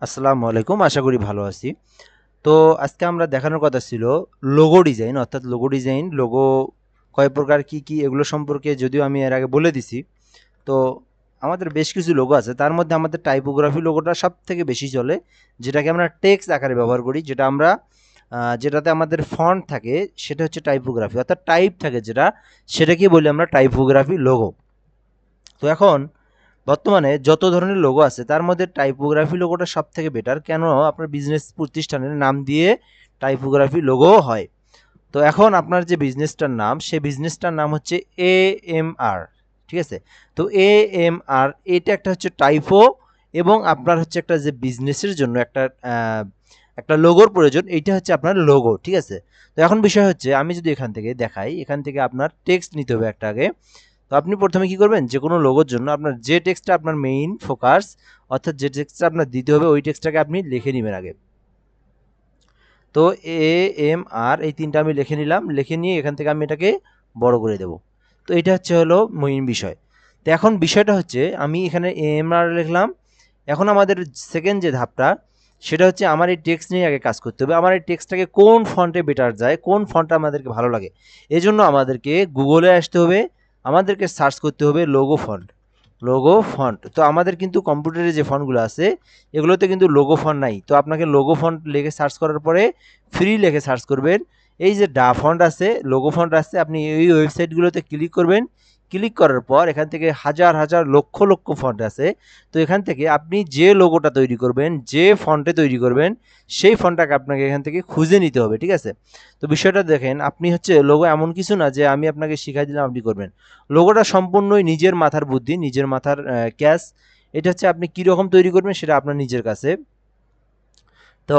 আসসালামু আলাইকুম। আশা করি ভালো আছি। তো আজকে আমরা দেখানোর কথা ছিল লোগো ডিজাইন, অর্থাৎ লোগো ডিজাইন, লোগো কয় প্রকার, কি এগুলো সম্পর্কে যদিও আমি এর আগে বলে দিছি। তো আমাদের বেশ কিছু লোগো আছে। তার মধ্যে আমাদের টাইপোগ্রাফি লোগোটা সবথেকে বেশি চলে। যেটাকে আমরা টেক্সট আকারে ব্যবহার করি। যেটাতে আমাদের ফন্ট থাকে সেটা হচ্ছে টাইপোগ্রাফি। অর্থাৎ টাইপ থাকে যেটা, সেটাকেই বলি আমরা টাইপোগ্রাফি লোগো। তো এখন বর্তমানে যত ধরনের লোগো আছে তার মধ্যে টাইপোগ্রাফি লোগোটা সব থেকে বেটার। কেন? আপনার বিজনেস প্রতিষ্ঠানের নাম দিয়ে টাইপোগ্রাফি লোগো হয়। তো এখন আপনার যে বিজনেসটার নাম, সেই বিজনেসটার নাম হচ্ছে AMR। ঠিক আছে? তো AMR এটা একটা হচ্ছে টাইপো, এবং আপনার হচ্ছে একটা যে বিজনেসের জন্য একটা লোগোর প্রয়োজন, এইটা হচ্ছে আপনার লোগো। ঠিক আছে? তো এখন বিষয় হচ্ছে, আমি যদি এখান থেকে দেখাই, এখান থেকে আপনার টেক্সট নিতে হবে একটা আগে। তো আপনি প্রথমে কি করবেন, যে কোনো লোগোর জন্য আপনার যে টেক্সটটা আপনার মেইন ফোকাস, অর্থাৎ যে টেক্সটটা আপনার দিতে হবে, ওই টেক্সটটাকে আপনি লিখে নেবেন আগে। তো AMR এই তিনটা আমি লিখে নিলাম। লিখে নিয়ে এখান থেকে আমি এটাকে বড় করে দেব। তো এটা হলো মেইন বিষয়। তো এখন বিষয়টা হচ্ছে, আমি এখানে AMR লিখলাম। এখন আমাদের সেকেন্ড যে ধাপটা, সেটা হচ্ছে আমার এই টেক্সট নিয়ে আগে কাজ করতে হবে। আমার এই টেক্সটটাকে কোন ফন্টে বেটার যায়, কোন ফন্টটা আমাদেরকে ভালো লাগে, এজন্য আমাদেরকে গুগলে আসতে হবে। আমাদেরকে সার্চ করতে হবে লোগো ফন্ট। লোগো ফন্ট, তো আমাদের কিন্তু কম্পিউটারে যে ফন্টগুলো আছে, এগুলোতে কিন্তু লোগো ফন্ট নাই। তো আপনাকে লোগো ফন্ট লিখে সার্চ করার পরে ফ্রি লিখে সার্চ করবেন। এই যে ডা ফন্ট আছে, লোগো ফন্ট আছে, আপনি এই ওয়েবসাইটগুলোতে ক্লিক করবেন। ক্লিক করার পর এখান থেকে হাজার হাজার লক্ষ লক্ষ ফন্ট আছে। তো এখান থেকে আপনি যে লোগোটা তৈরি করবেন, যে ফন্টে তৈরি করবেন, সেই ফন্টটাকে আপনাকে এখান থেকে খুঁজে নিতে হবে। ঠিক আছে? তো বিষয়টা দেখেন, আপনি হচ্ছে লোগো এমন কিছু না যে আমি আপনাকে শিখাই দিলাম আপনি করবেন। লোগোটা সম্পূর্ণই নিজের মাথার বুদ্ধি, নিজের মাথার ক্যাচ। এটা হচ্ছে আপনি কীরকম তৈরি করবেন সেটা আপনার নিজের কাছে। তো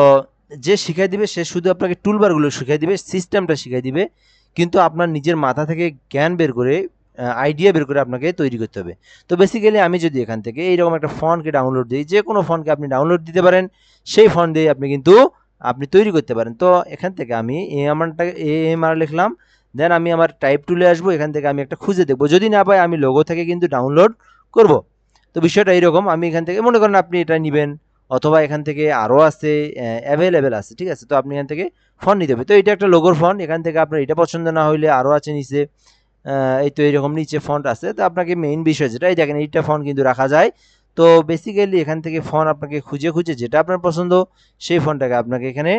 যে শিখাই দিবে সে শুধু আপনাকে টুলবারগুলো শিখাই দিবে, সিস্টেমটা শিখাই দিবে, কিন্তু আপনার নিজের মাথা থেকে জ্ঞান বের করে, আইডিয়া বের করে আপনাকে তৈরি করতে হবে। তো বেসিক্যালি আমি যদি এখান থেকে এইরকম একটা ফন্টকে ডাউনলোড দিই, যে কোনো ফন্টকে আপনি ডাউনলোড দিতে পারেন, সেই ফন্ট দিয়ে আপনি তৈরি করতে পারেন। তো এখান থেকে আমি AMR লিখলাম। দেন আমি আমার টাইপ টুলে আসবো। এখান থেকে আমি একটা খুঁজে দেখবো, যদি না পাই আমি লোগো থেকে কিন্তু ডাউনলোড করব। তো বিষয়টা এইরকম, আমি এখান থেকে মনে করেন আপনি এটা নেবেন, অথবা এখান থেকে আরও আছে, অ্যাভেলেবেল আছে। ঠিক আছে? তো আপনি এখান থেকে ফন্ট নিতে হবে। তো এটা একটা লোগোর ফন্ট। এখান থেকে আপনার এটা পছন্দ না হইলে আরও আছে নিচে, এই তো এইরকম নিচে ফন্ট আছে। তো আপনাকে মেইন বিষয় যেটা, এই দেখেন এইটা ফন্ট কিন্তু রাখা যায়। তো বেসিক্যালি এখান থেকে ফন্ট আপনাকে খুঁজে খুঁজে যেটা আপনার পছন্দ, সেই ফন্টটাকে আপনাকে এখানে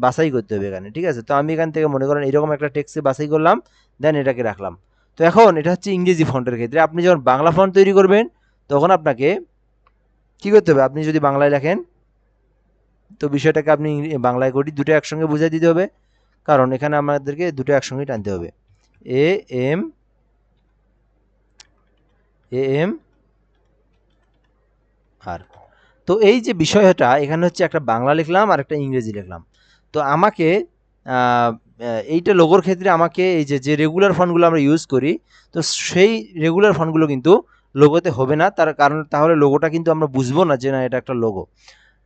বাছাই করতে হবে এখানে। ঠিক আছে? তো আমি এখান থেকে মনে করেন এরকম একটা টেক্সটে বাছাই করলাম, দেন এটাকে রাখলাম। তো এখন এটা হচ্ছে ইংরেজি ফন্টের ক্ষেত্রে। আপনি যখন বাংলা ফন্ট তৈরি করবেন, তখন আপনাকে কি করতে হবে, আপনি যদি বাংলায় লেখেন, তো বিষয়টাকে আপনি বাংলায় করি দুটো একসঙ্গে বুঝাই দিতে হবে, কারণ এখানে আমাদেরকে দুটো একসঙ্গে টানতে হবে। এ এম এম আর, তো এই যে বিষয়টা এখানে হচ্ছে, একটা বাংলা লিখলাম আর একটা ইংরেজি লিখলাম। তো আমাকে এইটা লোগোর ক্ষেত্রে আমাকে এই যে রেগুলার ফন্টগুলো আমরা ইউজ করি, তো সেই রেগুলার ফন্টগুলো কিন্তু লোগোতে হবে না। তার কারণ তাহলে লোগোটা কিন্তু আমরা বুঝবো না যে না এটা একটা লোগো।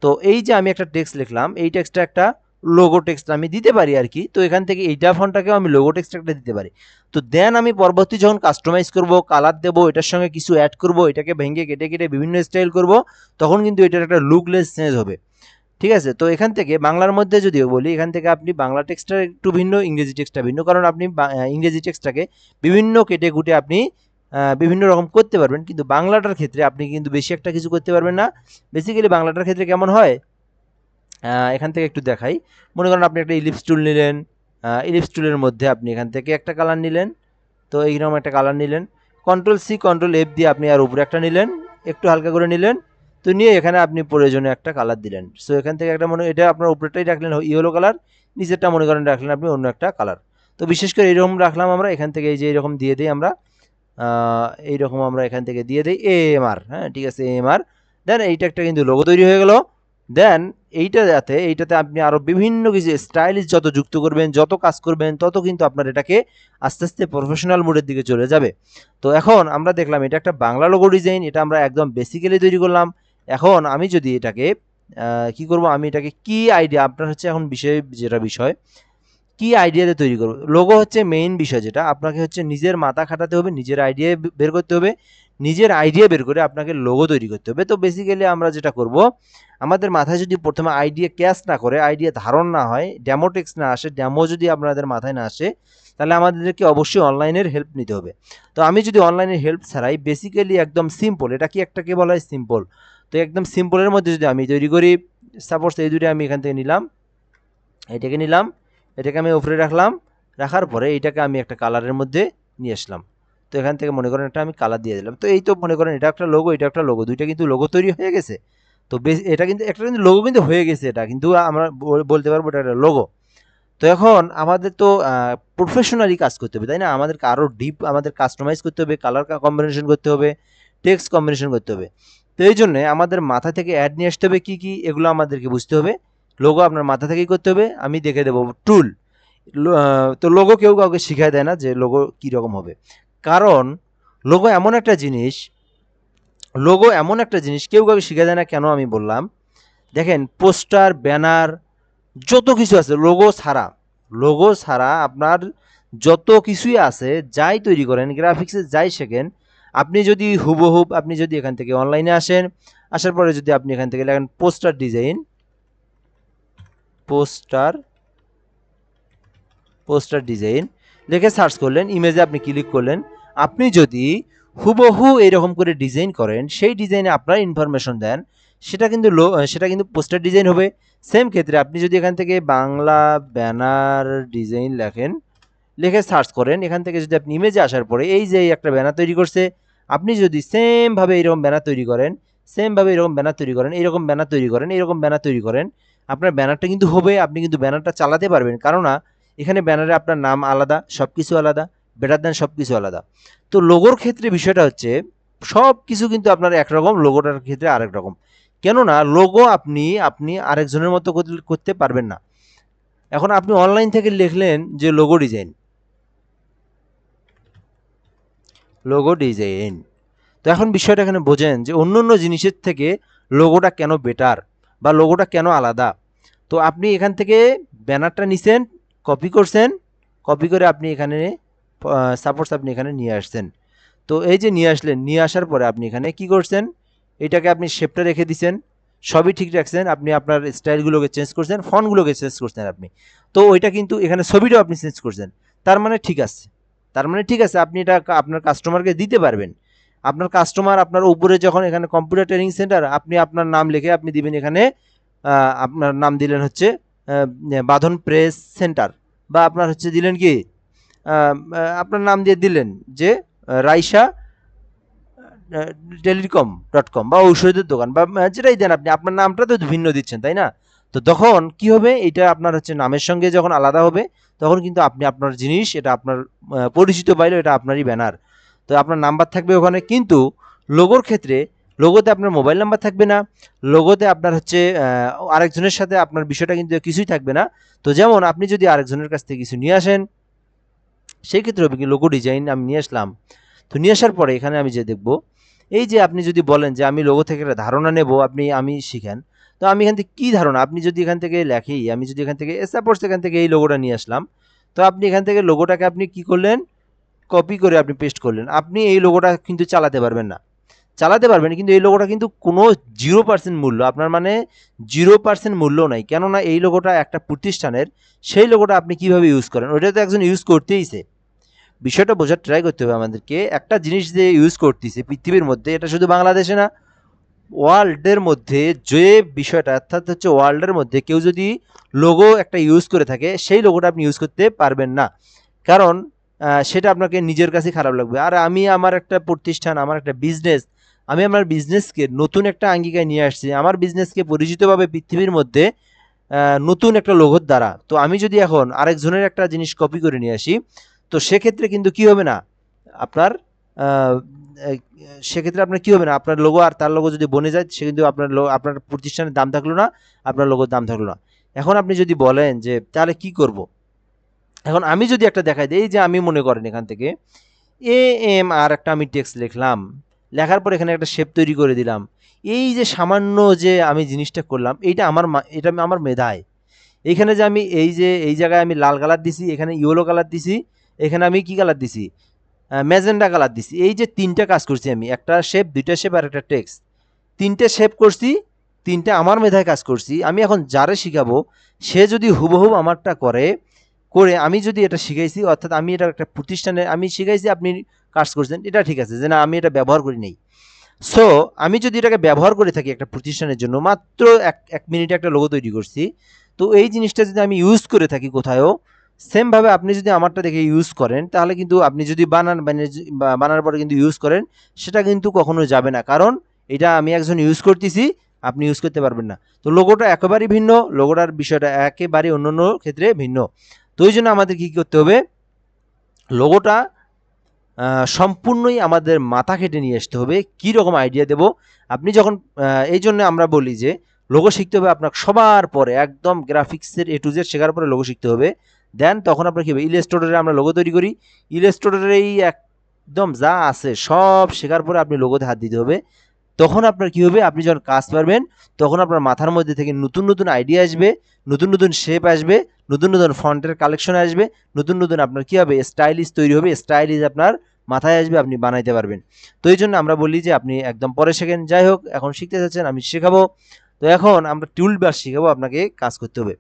তো এই যে আমি একটা টেক্সট লিখলাম, এই টেক্সটটা একটা লোগো টেক্সট আমি দিতে পারি আর কি। তো এখান থেকে এইটা ফন্টটাকেও আমি লোগো টেক্সট একটা দিতে পারি। তো দেন আমি পরবর্তী যখন কাস্টমাইজ করব, কালার দেব, এটার সঙ্গে কিছু অ্যাড করব, এটাকে ভেঙে কেটে কেটে বিভিন্ন স্টাইল করব, তখন কিন্তু এটার একটা লুকলেস চেঞ্জ হবে। ঠিক আছে? তো এখান থেকে বাংলার মধ্যে যদিও বলি, এখান থেকে আপনি বাংলা টেক্সটটা একটু ভিন্ন, ইংরেজি টেক্সটটা ভিন্ন, কারণ আপনি ইংরেজি টেক্সটটাকে বিভিন্ন কেটে কুটে আপনি বিভিন্ন রকম করতে পারবেন, কিন্তু বাংলাটার ক্ষেত্রে আপনি কিন্তু বেশি একটা কিছু করতে পারবেন না। বেসিক্যালি বাংলাটার ক্ষেত্রে কেমন হয়, এখান থেকে একটু দেখাই। মনে করেন আপনি একটা ইলিপস টুল নিলেন, ইলিপস টুলের মধ্যে আপনি এখান থেকে একটা কালার নিলেন। তো এইরকম একটা কালার নিলেন, কন্ট্রোল-সি কন্ট্রোল-এফ দিয়ে আপনি আর উপরে একটা নিলেন, একটু হালকা করে নিলেন। তো নিয়ে এখানে আপনি প্রয়োজনে একটা কালার দিলেন। সো এখান থেকে একটা এটা আপনার উপরেরটাই রাখলেন ইয়েলো কালার, নিচেরটা মনে করেন রাখলেন আপনি অন্য একটা কালার। তো বিশেষ করে এইরকম রাখলাম আমরা। এখান থেকে এই যে এইরকম দিয়ে দিই আমরা, এইরকম আমরা এখান থেকে দিয়ে দিই AMR। হ্যাঁ, ঠিক আছে, AMR। দেন এইটা একটা কিন্তু লোগো তৈরি হয়ে গেল। দেন এইটাতে আপনি আরও বিভিন্ন কিছু স্টাইলিশ যত যুক্ত করবেন, যত কাজ করবেন, তত কিন্তু আপনার এটাকে আস্তে আস্তে প্রফেশনাল মোডের দিকে চলে যাবে। তো এখন আমরা দেখলাম এটা একটা বাংলা লোগো ডিজাইন, এটা আমরা একদম বেসিক্যালি তৈরি করলাম। এখন আমি যদি এটাকে কি করব, আমি এটাকে কি আইডিয়া, আপনার হচ্ছে এখন বিষয় কি আইডিয়াতে তৈরি করব। লোগো হচ্ছে মেইন বিষয়, যেটা আপনাকে হচ্ছে নিজের মাথা খাটাতে হবে, নিজের আইডিয়া বের করতে হবে, নিজের আইডিয়া বের করে আপনাকে লোগো তৈরি করতে হবে। তো বেসিক্যালি আমরা যেটা করব, আমাদের মাথায় যদি প্রথমে আইডিয়া ক্যাচ না করে, আইডিয়া ধারণ না হয়, ডেমো টেক্সট না আসে, ডেমো যদি আপনাদের মাথায় না আসে, তাহলে আমাদেরকে অবশ্যই অনলাইনের হেল্প নিতে হবে। তো আমি যদি অনলাইনের হেল্প ছাড়াই বেসিক্যালি একদম সিম্পল, এটা কি একটাকে বলা হয় সিম্পল, তো একদম সিম্পলের মধ্যে যদি আমি তৈরি করি, সাপোজ এই দুটো আমি এখান থেকে নিলাম, এটাকে নিলাম, এটাকে আমি উপরে রাখলাম, রাখার পরে এইটাকে আমি একটা কালারের মধ্যে নিয়ে আসলাম। তো এখান থেকে মনে করেন একটা আমি কালার দিয়ে দিলাম। তো এই তো মনে করেন এটা একটা লোগো, এটা একটা লোগো, দুইটা কিন্তু লোগো তৈরি হয়ে গেছে। তো বেশ এটা কিন্তু একটা কিন্তু লোগো কিন্তু হয়ে গেছে, এটা কিন্তু আমরা বলতে পারবো এটা একটা লোগো। তো এখন আমাদের তো প্রফেশনালি কাজ করতে হবে, তাই না? আমাদেরকে আরও ডিপ আমাদের কাস্টমাইজ করতে হবে, কালার কম্বিনেশন করতে হবে, টেক্সট কম্বিনেশন করতে হবে। তো এই জন্যে আমাদের মাথা থেকে অ্যাড নিয়ে আসতে হবে কী কী, এগুলো আমাদেরকে বুঝতে হবে। লোগো আপনার মাথা থেকেই করতে হবে, আমি দেখে দেবো টুল। তো লোগো কেউ কাউকে শিখায় দেয় না যে লোগো কীরকম হবে, কারণ লোগো এমন একটা জিনিস, লোগো এমন একটা জিনিস কেউ কাউকে শিখায় দেয় না। কেন আমি বললাম, দেখেন পোস্টার, ব্যানার, যত কিছু আছে লোগো ছাড়া আপনার যত কিছুই আছে, যাই তৈরি করেন, গ্রাফিক্সে যাই শেখেন, আপনি যদি হুবহুব আপনি যদি এখান থেকে অনলাইনে আসেন, আসার পরে যদি আপনি এখান থেকে লেখেন poster design, poster poster design লিখে সার্চ করলেন, ইমেজে আপনি ক্লিক করলেন, আপনি যদি হুবহু এইরকম করে ডিজাইন করেন, সেই ডিজাইনে আপনার ইনফরমেশন দেন, সেটা কিন্তু পোস্টার ডিজাইন হবে। সেম ক্ষেত্রে আপনি যদি এখান থেকে বাংলা ব্যানার ডিজাইন লেখেন, লিখে সার্চ করেন, এখান থেকে যদি আপনি ইমেজে আসার পরে এই যে একটা ব্যানার তৈরি করছে, আপনি যদি সেমভাবে এরকম ব্যানার তৈরি করেন, সেমভাবে এরকম ব্যানার তৈরি করেন, এরকম ব্যানার তৈরি করেন, এরকম ব্যানার তৈরি করেন, আপনার ব্যানারটা কিন্তু হবে, আপনি কিন্তু ব্যানারটা চালাতে পারবেন। কারণ এখানে ব্যানারে আপনার নাম আলাদা, সব কিছু আলাদা, বেটার দেন সব কিছু আলাদা। তো লোগোর ক্ষেত্রে বিষয়টা হচ্ছে সব কিছু কিন্তু আপনার একরকম, লোগোটার ক্ষেত্রে আরেক রকম। কেননা লোগো আপনি আপনি আরেকজনের মতো করতে পারবেন না। এখন আপনি অনলাইন থেকে লিখলেন যে লোগো ডিজাইন, তো এখন বিষয়টা এখানে বোঝেন যে অন্য অন্য জিনিসের থেকে লোগোটা কেন বেটার বা লোগোটা কেন আলাদা। তো আপনি এখান থেকে ব্যানারটা নিছেন, কপি করছেন, কপি করে আপনি এখানে সাপোজ আপনি এখানে নিয়ে আসছেন। তো এই যে নিয়ে আসলেন, নিয়ে আসার পরে আপনি এখানে কি করছেন, এটাকে আপনি শেপটা রেখে দিছেন, সবই ঠিক রাখছেন, আপনি আপনার স্টাইলগুলোকে চেঞ্জ করছেন, ফন্টগুলোকে চেঞ্জ করছেন আপনি। তো ওইটা কিন্তু এখানে ছবিটাও আপনি চেঞ্জ করছেন, তার মানে ঠিক আছে, তার মানে ঠিক আছে, আপনি এটা আপনার কাস্টমারকে দিতে পারবেন। আপনার কাস্টমার আপনার উপরে যখন এখানে কম্পিউটার ট্রেনিং সেন্টার, আপনি আপনার নাম লিখে আপনি দিবেন এখানে, আপনার নাম দিলেন হচ্ছে বাঁধন প্রেস সেন্টার, বা আপনার হচ্ছে দিলেন কি আপনার নাম দিয়ে দিলেন যে রাইসা টেলিকম.com বা ঔষধের দোকান বা যেটাই দেন, আপনি আপনার নামটা তো ভিন্ন দিচ্ছেন, তাই না? তো তখন কি হবে, এটা আপনার হচ্ছে নামের সঙ্গে যখন আলাদা হবে, তখন কিন্তু আপনি আপনার জিনিস, এটা আপনার পরিচিত পাইলো, এটা আপনারই ব্যানার। তো আপনার নাম্বার থাকবে ওখানে, কিন্তু লোগোর ক্ষেত্রে লোগোতে আপনার মোবাইল নাম্বার থাকবে না, লোগোতে আপনার হচ্ছে আরেকজনের সাথে আপনার বিষয়টা কিন্তু কিছুই থাকবে না। তো যেমন আপনি যদি আরেকজনের কাছ থেকে কিছু নিয়ে আসেন, সেই ক্ষেত্রে হবে কি, লোগো ডিজাইন আমি নিয়ে আসলাম, তো নিয়ে আসার পরে এখানে আমি যে দেখব, এই যে আপনি যদি বলেন যে আমি লোগো থেকে একটা ধারণা নেব, আমি শিখেন, তো আমি এখান থেকে কী ধারণা, আপনি যদি এখান থেকে লেখি, আমি যদি এখান থেকে সাপোজ এখান থেকে এই লোগোটা নিয়ে আসলাম, তো আপনি এখান থেকে লোগোটাকে আপনি কি করলেন, কপি করে আপনি পেস্ট করলেন, আপনি এই লোগোটা কিন্তু চালাতে পারবেন না। চালাতে পারবেন কিন্তু এই লোগোটা কিন্তু কোনো 0% মূল্য আপনার, মানে 0% মূল্য নাই, কেননা এই লোগোটা একটা প্রতিষ্ঠানের, সেই লোগোটা আপনি কিভাবে ইউজ করেন, ওইটা তো একজন ইউজ করতেইছে। বিষয়টা বোঝার ট্রাই করতে হবে আমাদেরকে, একটা জিনিস যে ইউজ করতেছে পৃথিবীর মধ্যে, এটা শুধু বাংলাদেশে না, ওয়ার্ল্ডের মধ্যে যে বিষয়টা, অর্থাৎ হচ্ছে ওয়ার্ল্ডের মধ্যে কেউ যদি লোগো একটা ইউজ করে থাকে, সেই লোগোটা আপনি ইউজ করতে পারবেন না, কারণ সেটা আপনাকে নিজের কাছে খারাপ লাগবে। আর আমি আমার একটা প্রতিষ্ঠান, আমার একটা বিজনেস, আমি আমার বিজনেসকে নতুন একটা আঙ্গিকায় নিয়ে আসছি, আমার বিজনেসকে পরিচিতভাবে পৃথিবীর মধ্যে নতুন একটা লোগোর দ্বারা। তো আমি যদি এখন আরেকজনের একটা জিনিস কপি করে নিয়ে আসি, তো সেক্ষেত্রে কিন্তু কি হবে না আপনার, সেক্ষেত্রে আপনার কি হবে না, আপনার লোগো আর তার লোগো যদি বনে যায়, সে কিন্তু আপনার প্রতিষ্ঠানের দাম থাকলো না, আপনার লোগোর দাম থাকলো না। এখন আপনি যদি বলেন যে তাহলে কি করব, এখন আমি যদি একটা দেখাই দিই, যে আমি মনে করেন এখান থেকে আর একটা আমি টেক্সট লিখলাম, লেখার পর এখানে একটা শেপ তৈরি করে দিলাম, এই যে সামান্য যে আমি জিনিসটা করলাম, এটা আমার মেধায়, এইখানে যে আমি এই জায়গায় আমি লাল কালার দিছি, এখানে ইয়েলো কালার দিছি, এখানে আমি কি কালার দিছি, ম্যাজেন্ডা কালার দিছি। এই যে ৩টা কাজ করছি আমি, একটা শেপ, ২টা শেপ আর একটা টেক্সট। ৩টে শেপ করছি, ৩টে আমার মেধায় কাজ করছি। আমি এখন যারে শিখাবো সে যদি হুবহু আমারটা করে আমি যদি এটা শিখাইছি, অর্থাৎ আমি এটা একটা প্রতিষ্ঠানে আমি শিখাইছি, আপনি কাজ করছেন, এটা ঠিক আছে যে না আমি এটা ব্যবহার করি নাই। সো আমি যদি এটাকে ব্যবহার করে থাকি একটা প্রতিষ্ঠানের জন্য, মাত্র এক মিনিটে একটা লোগো তৈরি করছি, তো এই জিনিসটা যদি আমি ইউজ করে থাকি কোথায়ও, সেমভাবে আপনি যদি আমারটা দেখে ইউজ করেন, তাহলে কিন্তু আপনি যদি বানানোর পরে কিন্তু ইউজ করেন, সেটা কিন্তু কখনো যাবে না, কারণ এটা আমি একজন ইউজ করতেছি, আপনি ইউজ করতে পারবেন না। তো লোগোটা একেবারেই ভিন্ন, লোগোটার বিষয়টা একেবারে অন্য ক্ষেত্রে ভিন্ন। তো ওই জন্য আমাদের কী করতে হবে, লোগোটা সম্পূর্ণই আমাদের মাথা খেটে নিয়ে আসতে হবে। কী রকম আইডিয়া দেব আপনি যখন, এই জন্য আমরা বলি যে লোগো শিখতে হবে আপনার সবার পরে, একদম গ্রাফিক্সের A to Z শেখার পরে লোগো শিখতে হবে। দেন তখন আপনার কী হবে, ইলাস্ট্রেটরে আমরা লোগো তৈরি করি, ইলাস্ট্রেটরে এই একদম যা আছে সব শেখার পরে আপনি লোগোতে হাত দিতে হবে। তখন আপনার কী হবে, আপনি যখন কাজ পারবেন, তখন আপনার মাথার মধ্যে থেকে নতুন নতুন আইডিয়া আসবে, নতুন নতুন শেপ আসবে, নতুন নতুন ফন্টের কালেকশন আসবে, নতুন নতুন আপনার কী হবে, স্টাইলিশ তৈরি হবে, স্টাইলিশ আপনার মাথায় আসবে, আপনি বানাইতে পারবেন। তো এই জন্য আমরা বলি যে আপনি একদম পরে শেখেন। যাই হোক, এখন শিখতে যাচ্ছেন, আমি শেখাবো। তো এখন আমরা টুল বার শিখাবো, আপনাকে কাজ করতে হবে।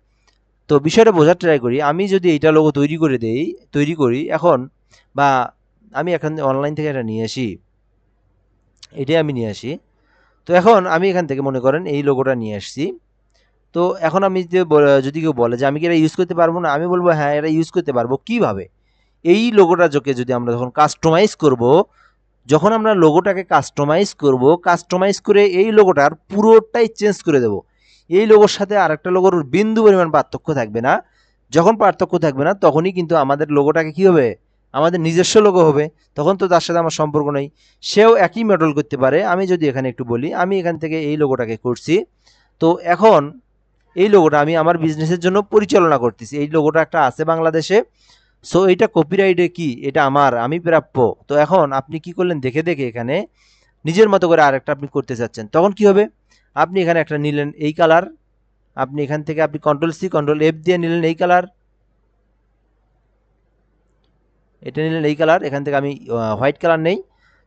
তো বিষয়টা বোঝার ট্রাই করি। আমি যদি এইটা লোগো তৈরি করি এখন, বা আমি এখান অনলাইন থেকে এটা নিয়ে আসি, এটাই আমি নিয়ে আসি। তো এখন আমি এখান থেকে মনে করেন এই লোগোটা নিয়ে আসছি। তো এখন আমি যদি কেউ বলে যে আমি কি এটা ইউজ করতে পারবো না, আমি বলবো হ্যাঁ, এটা ইউজ করতে পারবো। কিভাবে? এই লোগোটা যদি আমরা যখন কাস্টমাইজ করব, যখন আমরা লোগোটাকে কাস্টমাইজ করে এই লোগোটার পুরোটাই চেঞ্জ করে দেব। এই লোগোর সাথে আরেকটা লোগোর বিন্দু পরিমাণ পার্থক্য থাকবে না। যখন পার্থক্য থাকবে না, তখনই কিন্তু আমাদের লোগোটাকে কী হবে, আমাদের নিজস্ব লোগো হবে। তখন তো তার সাথে আমার সম্পর্ক নেই, সেও একই মডেল করতে পারে। আমি যদি এখানে একটু বলি, আমি এখান থেকে এই লোগোটাকে করছি। তো এখন এই লোগোটা আমি আমার বিজনেসের জন্য পরিচালনা করতেছি। এই লোগোটা একটা আছে বাংলাদেশে। সো এটা কপিরাইটে কি, এটা আমি প্রাপ্য। তো এখন আপনি কি করলেন, দেখে এখানে নিজের মতো করে আরেকটা আপনি করতে চাচ্ছেন, তখন কি হবে, আপনি এখানে একটা নিলেন এই কালার, আপনি এখান থেকে আপনি Ctrl+C Ctrl+F দিয়ে নিলেন এই কালার, এটা নিলেন এই কালার, এখান থেকে আমি হোয়াইট কালার নেই।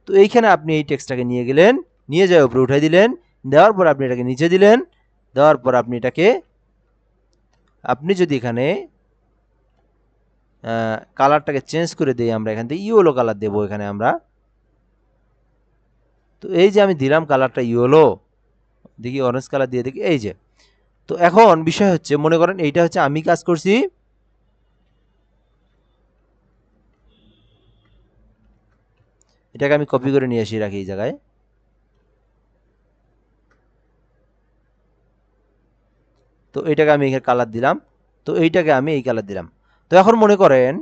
তো এইখানে আপনি এই টেক্সটটাকে নিয়ে গেলেন, নিয়ে যাওয়ার উপরে উঠাই দিলেন, দেওয়ার পর আপনি এটাকে নিচে দিলেন, দেওয়ার পর আপনি এটাকে, আপনি যদি এখানে কালারটাকে চেঞ্জ করে দিই, আমরা এখান থেকে ইয়েলো কালার দেবো এখানে আমরা। তো এই যে আমি দিলাম কালারটা ইয়েলো, দেখি অরেঞ্জ কালার দিয়ে দেখি, এই যে। তো এখন বিষয় হচ্ছে, মনে করেন এইটা হচ্ছে আমি কাজ করছি, এটাকে আমি কপি করে নিয়ে আসি, রাখি এই জায়গায়। তো এইটাকে আমি এখানে কালার দিলাম, তো এইটাকে আমি এই কালার দিলাম। তো এখন মনে করেন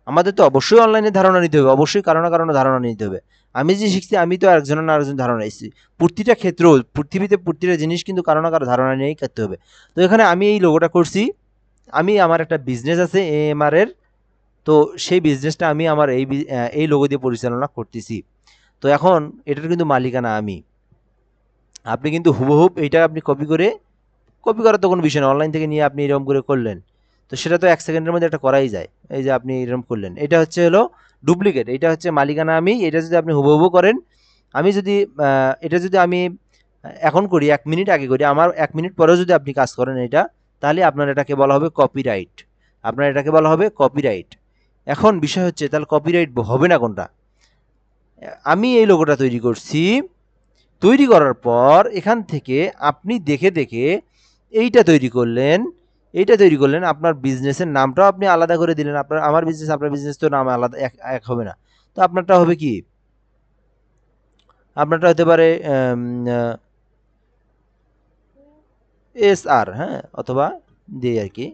আমাদের তো অবশ্যই অনলাইনে ধারণা নিতে হবে, অবশ্যই কারো না কারো ধারণা নিতে হবে। আমি যে শিখছি, আমি তো একজনের না আরেকজন ধারণা নিচ্ছি। প্রতিটা ক্ষেত্র, পৃথিবীতে প্রতিটা জিনিস কিন্তু কারো না কারো ধারণা নিয়েই করতে হবে। তো এখানে আমি এই লোগোটা করছি, আমি আমার একটা বিজনেস আছে AMR এর, তো সেই বিজনেসটা আমি আমার এই লোগো দিয়ে পরিচালনা করতেছি। তো এখন এটার কিন্তু মালিকানা আমি। আপনি কিন্তু হুবহুব এইটা আপনি কপি করার তো কোনো বিষয় না, অনলাইন থেকে নিয়ে আপনি এরকম করে করলেন, তো সেটা তো 1 সেকেন্ডের মধ্যে এটা করাই যায়। এই যে আপনি এরকম করলেন, এটা হলো ডুপ্লিকেট, এটা হচ্ছে মালিকানা আমি। এটা যদি আপনি হুবহু করেন, আমি যদি এটা যদি আমি এখন করি, 1 মিনিট আগে করি, আমার 1 মিনিট পরেও যদি আপনি কাজ করেন এটা, তাহলে আপনার এটাকে বলা হবে কপিরাইট। এখন বিষয় হচ্ছে, তাহলে কপিরাইট হবে না কোনটা? আমি এই লোগোটা তৈরি করছি, তৈরি করার পর এখান থেকে আপনি দেখে এইটা তৈরি করলেন, আপনার বিজনেসের নামটাও আপনি আলাদা করে দিলেন। আমার বিজনেস, আপনার বিজনেস তো নাম আলাদা, এক হবে না। তো আপনারটা হবে কি, আপনারটা হতে পারে SR, হ্যাঁ, অথবা দিয়ে আর কি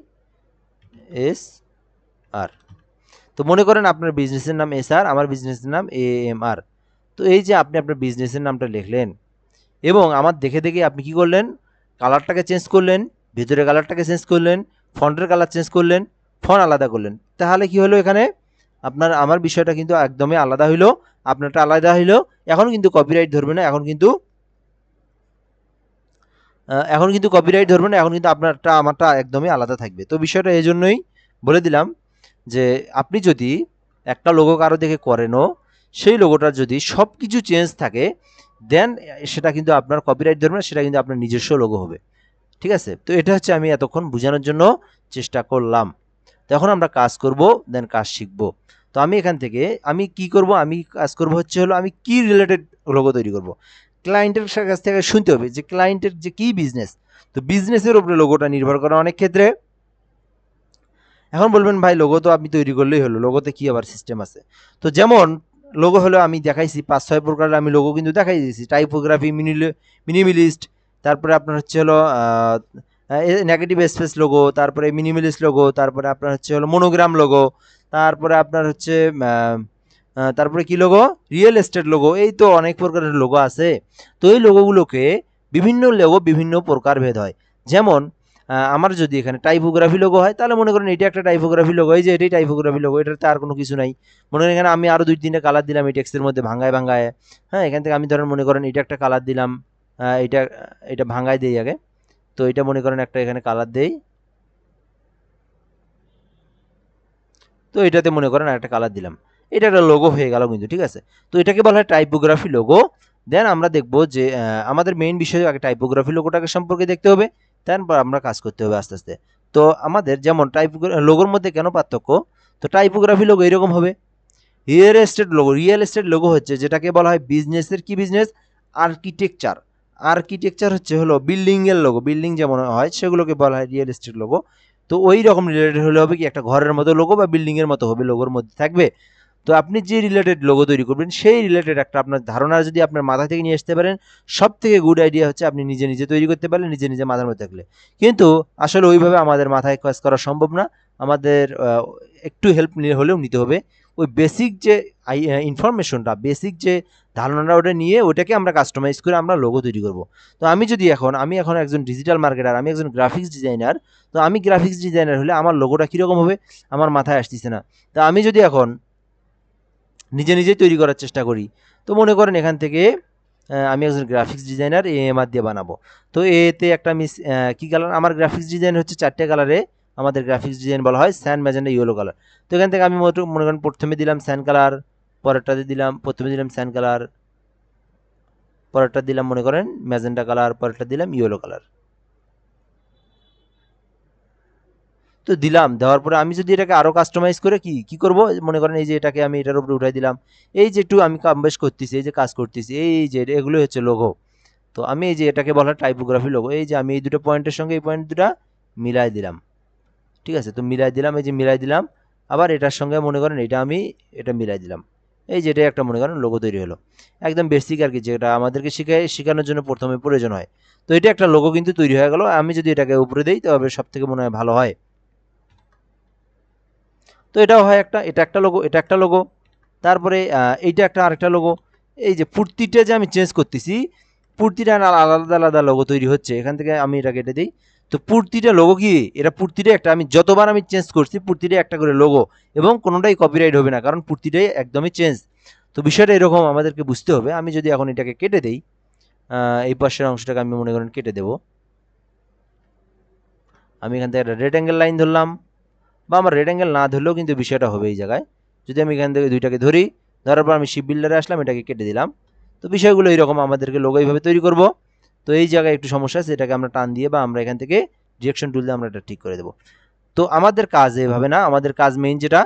SR। তো মনে করেন আপনার বিজনেসের নাম SR, আমার বিজনেসের নাম AMR। তো এই যে আপনি আপনার বিজনেসের নামটা লিখলেন, এবং আমার দেখে আপনি কি করলেন, কালারটাকে চেঞ্জ করলেন, ভিতরে কালারটাকে চেঞ্জ করলেন, ফন্টের কালার চেঞ্জ করলেন, ফন্ট আলাদা করলেন। তাহলে কি হলো, এখানে আমার বিষয়টা কিন্তু একদমই আলাদা হইলো, আপনারটা আলাদা হইলো। এখন কিন্তু কপিরাইট ধরবে না, এখন কিন্তু কপিরাইট ধরবে না, এখন কিন্তু আপনারটা আমারটা একদমই আলাদা থাকবে। তো বিষয়টা এই জন্যই বলে দিলাম যে আপনি যদি একটা লোগো কারো দেখে করেনও, সেই লোগোটার যদি সব কিছু চেঞ্জ থাকে দেন সেটা কিন্তু আপনার কপিরাইট ধরবে না, সেটা কিন্তু আপনার নিজস্ব লোগো হবে। ঠিক আছে, তো এটা হচ্ছে আমি এতক্ষণ বোঝানোর জন্য চেষ্টা করলাম। তো এখন আমরা কাজ করব, দেন কাজ শিখব। তো আমি এখান থেকে আমি কি করব, আমি কাজ করব হচ্ছে হলো আমি কি রিলেটেড লোগো তৈরি করব। ক্লায়েন্টের কাছ থেকে শুনতে হবে যে ক্লায়েন্টের যে কি বিজনেস, তো বিজনেসের উপরে লোগোটা নির্ভর করে অনেক ক্ষেত্রে। এখন বলবেন ভাই লোগো তো আপনি তৈরি করলেই হলো, লোগোতে কি আবার সিস্টেম আছে? তো যেমন লোগো হলো আমি দেখাইছি 5-6 প্রকারের আমি লোগো কিন্তু দেখাই দিয়েছি। টাইপোগ্রাফি, মিনিমিলিস্ট, তারপরে আপনার হচ্ছে হলো নেগেটিভ স্পেস লোগো, তারপরে মিনিমালিস্ট লোগো, তারপরে আপনার হচ্ছে হলো মনোগ্রাম লোগো, তারপরে আপনার হচ্ছে তারপরে কি লোগো, রিয়েল এস্টেট লোগো। এই তো অনেক প্রকারের লোগো আছে। তো এই লোগোগুলোকে বিভিন্ন লোগো বিভিন্ন প্রকার ভেদ হয়। যেমন আমার যদি এখানে টাইপোগ্রাফি লোগো হয় তাহলে মনে করেন এটা একটা টাইপোগ্রাফি লোগো, এই যে এটাই টাইপোগ্রাফি লোগো, এটাতে আর কোনো কিছু নাই। মনে করেন এখানে আমি আরও 2-3টা কালার দিলাম এই টেক্সটের মধ্যে ভাঙায় ভাঙায়। হ্যাঁ, এখান থেকে আমি ধরেন মনে করেন এটা একটা কালার দিলাম, এটা এটা ভাঙায় দেই আগে। তো এটা মনে করেন একটা এখানে কালার দেই, তো এটাতে মনে করেন একটা কালার দিলাম, এটা একটা লোগো হয়ে গেল কিন্তু। ঠিক আছে, তো এটাকে বলা হয় টাইপোগ্রাফি লোগো। দেন আমরা দেখব যে আমাদের মেইন বিষয় আগে টাইপোগ্রাফি লোগোটাকে সম্পর্কে দেখতে হবে, তারপর আমরা কাজ করতে হবে আস্তে আস্তে। তো আমাদের যেমন লোগোর মধ্যে কেন পার্থক্য, তো টাইপোগ্রাফি লোগো এরকম হবে। রিয়েল এস্টেট লোগো হচ্ছে যেটাকে বলা হয় বিজনেসের কি বিজনেস, আর্কিটেকচার। আর্কিটেকচার হচ্ছে হলো বিল্ডিং এর লোগো, বিল্ডিং যেমন হয় সেগুলোকে বলা হয় রিয়েল এস্টেট লোগো। তো ওই রকম রিলেটেড হলে হবে কি একটা ঘরের মতো লোগো বা বিল্ডিং এর মতো হবে, লোগোর মধ্যে থাকবে। তো আপনি যে রিলেটেড লোগো তৈরি করবেন সেই রিলেটেড একটা আপনার ধারণা যদি আপনার মাথা থেকে নিয়ে আসতে পারেন, সব থেকে গুড আইডিয়া হচ্ছে আপনি নিজে নিজে তৈরি করতে পারলেন, নিজে নিজে মাথার মধ্যে থাকলে। কিন্তু আসলে ওইভাবে আমাদের মাথায় কাজ করা সম্ভব না। আমাদের একটু হেল্প নিয়ে হলেও নিতে হবে। ওই বেসিক যে ইনফরমেশনটা, বেসিক যে ধারণাটা ওটা নিয়ে ওটাকে আমরা কাস্টমাইজ করে আমরা লোগো তৈরি করব। তো আমি এখন একজন ডিজিটাল মার্কেটার, আমি একজন গ্রাফিক্স ডিজাইনার। তো আমি গ্রাফিক্স ডিজাইনার হলে আমার লোগোটা কীরকম হবে আমার মাথায় আসতেছে না। তো আমি যদি এখন নিজে নিজেই তৈরি করার চেষ্টা করি, তো মনে করেন এখান থেকে আমি একজন গ্রাফিক্স ডিজাইনার এএমআর দিয়ে বানাবো। তো এতে একটা আমি কী কালার, আমার গ্রাফিক্স ডিজাইন হচ্ছে 4টে কালারে, আমাদের গ্রাফিক্স ডিজাইন বলা হয় স্যান, ম্যাজেন্ডা, ইয়েলো কালার। তো এখান থেকে আমি মনে করেন প্রথমে দিলাম স্যান কালার, পরেরটাতে দিলাম, প্রথমে দিলাম স্যান কালার, পরেরটা দিলাম মনে করেন ম্যাজেন্ডা কালার, পরেরটা দিলাম ইয়েলো কালার। তো দিলাম, দেওয়ার পরে আমি যদি এটাকে আরও কাস্টমাইজ করে কি কি করব, মনে করেন এই যে এটাকে আমি এটার উপরে উঠাই দিলাম, এই যে একটু আমি কাম বেশ করতেছি, এই যে কাজ করতেছি, এই যে এগুলো হচ্ছে লোগো। তো আমি এই যে এটাকে বলা টাইপোগ্রাফি লোগো, এই যে আমি এই দুটো পয়েন্টের সঙ্গে এই পয়েন্ট দুটা মিলাই দিলাম। ঠিক আছে, তো মিলাই দিলাম, এই যে মিলাই দিলাম, আবার এটার সঙ্গে মনে করেন এটা আমি এটা মিলাই দিলাম, এই যে এটা একটা মনে করেন লোগো তৈরি হলো। একদম বেসিক আর কি, যেটা আমাদেরকে শেখানোর জন্য প্রথমে প্রয়োজন হয়। তো এটা একটা লোগো কিন্তু তৈরি হয়ে গেল। আমি যদি এটাকে উপরে দিই তবে সব থেকে মনে হয় ভালো হয়। তো এটাও হয় একটা, এটা একটা লোগো, এটা একটা লোগো, তারপরে এইটা একটা আরেকটা লোগো। এই যে প্রতিটা যে আমি চেঞ্জ করতেছি, প্রতিটা আলাদা আলাদা লোগো তৈরি হচ্ছে। এখান থেকে আমি এটা কেটে দিই। তো প্রতিটা লোগো কি, এটা প্রতিটা একটা, আমি যতবার আমি চেঞ্জ করছি প্রতিটাই একটা করে লোগো, এবং কোনোটাই কপিরাইট হবে না, কারণ প্রতিটাই একদমই চেঞ্জ। তো বিষয়টা এরকম আমাদেরকে বুঝতে হবে। আমি যদি এখন এটাকে কেটে দেই, এই পাশের অংশটাকে আমি মনে করেন কেটে দেব। আমি এখান থেকে একটা রেড অ্যাঙ্গেল লাইন ধরলাম, বা আমার রেড অ্যাঙ্গেল না ধরলেও কিন্তু বিষয়টা হবে এই জায়গায়। যদি আমি এখান থেকে দুইটাকে ধরি, ধরার পর আমি শিপ বিল্ডারে আসলাম, এটাকে কেটে দিলাম। তো বিষয়গুলো এইরকম, আমাদেরকে লোগো এইভাবে তৈরি করব। তো এই জায়গায় একটু সমস্যা আছে, এটাকে আমরা টান দিয়ে বা আমরা এখান থেকে ডিরেকশন টুল দিয়ে আমরা এটা ঠিক করে দেবো। তো আমাদের কাজ এভাবে না, আমাদের কাজ মেইন যেটা,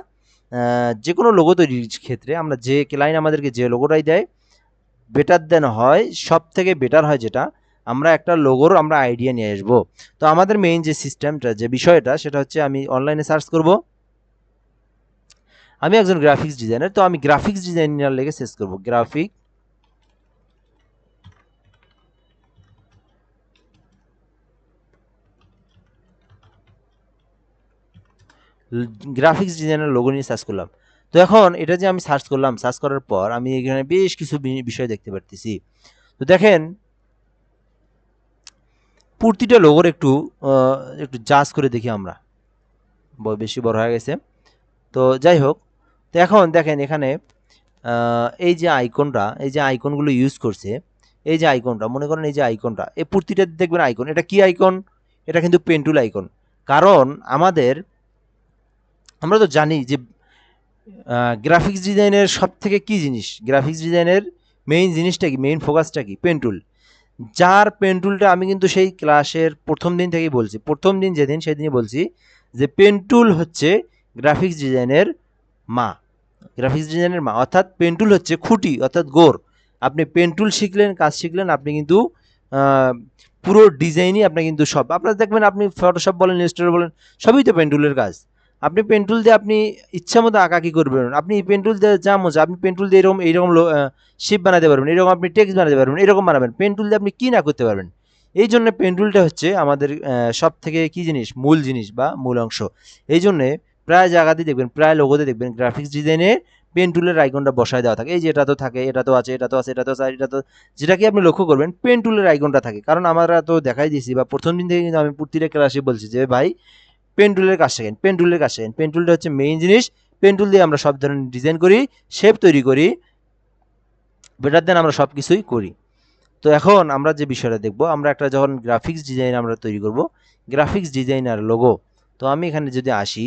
যে কোনো লোগো তৈরির ক্ষেত্রে আমরা যে ক্লায়েন্ট আমাদেরকে যে লোগোটাই দেয়, বেটার দেন হয়, সব থেকে বেটার হয় যেটা, আমরা একটা লোগোর আমরা আইডিয়া নিয়ে আসবো। তো আমাদের মেইন যে সিস্টেমটা, যে বিষয়টা, সেটা হচ্ছে আমি অনলাইনে সার্চ করব। আমি একজন গ্রাফিক্স ডিজাইনার, তো আমি গ্রাফিক্স ডিজাইনার লেগে সার্চ করব, গ্রাফিক্স ডিজাইনার লোগো নিয়ে সার্চ করলাম। তো এখন এটা যে আমি সার্চ করলাম, সার্চ করার পর আমি এখানে বেশ কিছু বিষয় দেখতে পারতেছি। তো দেখেন প্রতিটা লোগোর একটু একটু জাজ করে দেখি আমরা, বেশি বড় হয়ে গেছে। তো যাই হোক, তো এখন দেখেন এখানে এই যে আইকনটা, এই যে আইকনগুলো ইউজ করছে, এই যে আইকনটা মনে করেন, এই যে আইকনটা, এই প্রতিটা দেখবেন আইকন, এটা কি আইকন, এটা কিন্তু পেন টুল আইকন। কারণ আমরা তো জানি যে গ্রাফিক্স ডিজাইনের সব থেকে কী জিনিস, গ্রাফিক্স ডিজাইনের মেইন জিনিসটা কি, মেইন ফোকাসটা কি, পেন টুল। যার পেন টুলটা আমি কিন্তু সেই ক্লাসের প্রথম দিন থেকেই বলছি, প্রথম দিন যেদিন সেদিনই বলছি যে পেন টুল হচ্ছে গ্রাফিক্স ডিজাইনের মা, গ্রাফিক্স ডিজাইনের মা, অর্থাৎ পেন টুল হচ্ছে খুঁটি অর্থাৎ গোর। আপনি পেন টুল শিখলেন, কাজ শিখলেন, আপনি কিন্তু আহ, পুরো ডিজাইনই আপনি কিন্তু সব আপনার দেখবেন, আপনি ফটোশপ বলেন, ইলাস্ট্রেটর বলেন, সবই তো পেন টুলের কাজ। আপনি পেন টুল দিয়ে আপনি ইচ্ছা মতো আঁকা কি করবেন, আপনি পেন টুল দিয়ে যা মজা, আপনি পেন টুল দিয়ে এরকম এইরকম শেপ বানাতে পারবেন, এরকম আপনি টেক্সট বানাতে পারবেন, এরকম বানাবেন, পেন টুল দিয়ে আপনি কি না করতে পারবেন। এই জন্য পেন টুলটা হচ্ছে আমাদের সব থেকে কি জিনিস, মূল জিনিস বা মূল অংশ। এই জন্যে প্রায় জায়গাতেই দেখবেন, প্রায় লোগোতে দেখবেন গ্রাফিক্স ডিজাইনে পেন টুলের আইকনটা বসায় দেওয়া থাকে। এই যে এটা তো থাকে, এটা তো আছে, এটা তো আছে, এটা তো আছে, এটা তো, যেটাকে আপনি লক্ষ্য করবেন পেন টুলের আইকনটা থাকে। কারণ আমরা তো দেখাই দিয়েছি বা প্রথম দিন থেকে কিন্তু আমি প্রতিটা ক্লাসে বলছি যে ভাই পেন টুলের কাজ শেখেন, পেন টুলের কাজ শেখেন। পেন টুলটা হচ্ছে মেইন জিনিস। পেন টুল দিয়ে আমরা সব ধরনের ডিজাইন করি, শেপ তৈরি করি, বেটার দেন আমরা সব কিছুই করি। তো এখন আমরা যে বিষয়টা দেখব, আমরা একটা যখন গ্রাফিক্স ডিজাইন আমরা তৈরি করব, গ্রাফিক্স ডিজাইনার লোগো। তো আমি এখানে যদি আসি,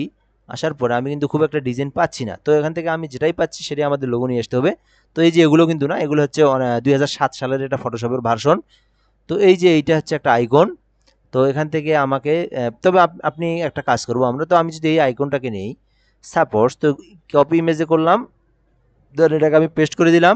আসার পরে আমি কিন্তু খুব একটা ডিজাইন পাচ্ছি না। তো এখান থেকে আমি যেটাই পাচ্ছি সেটাই আমাদের লোগো নিয়ে আসতে হবে। তো এই যে এগুলো কিন্তু না, এগুলো হচ্ছে 2007 সালের এটা ফটোশপের ভার্সন। তো এই যে এইটা হচ্ছে একটা আইকন। তো এখান থেকে আমাকে তবে আপনি একটা কাজ করবো আমরা, তো আমি যদি এই আইকনটাকে নেই সাপোজ, তো কপি ইমেজে করলাম, ধর এটাকে আমি পেস্ট করে দিলাম,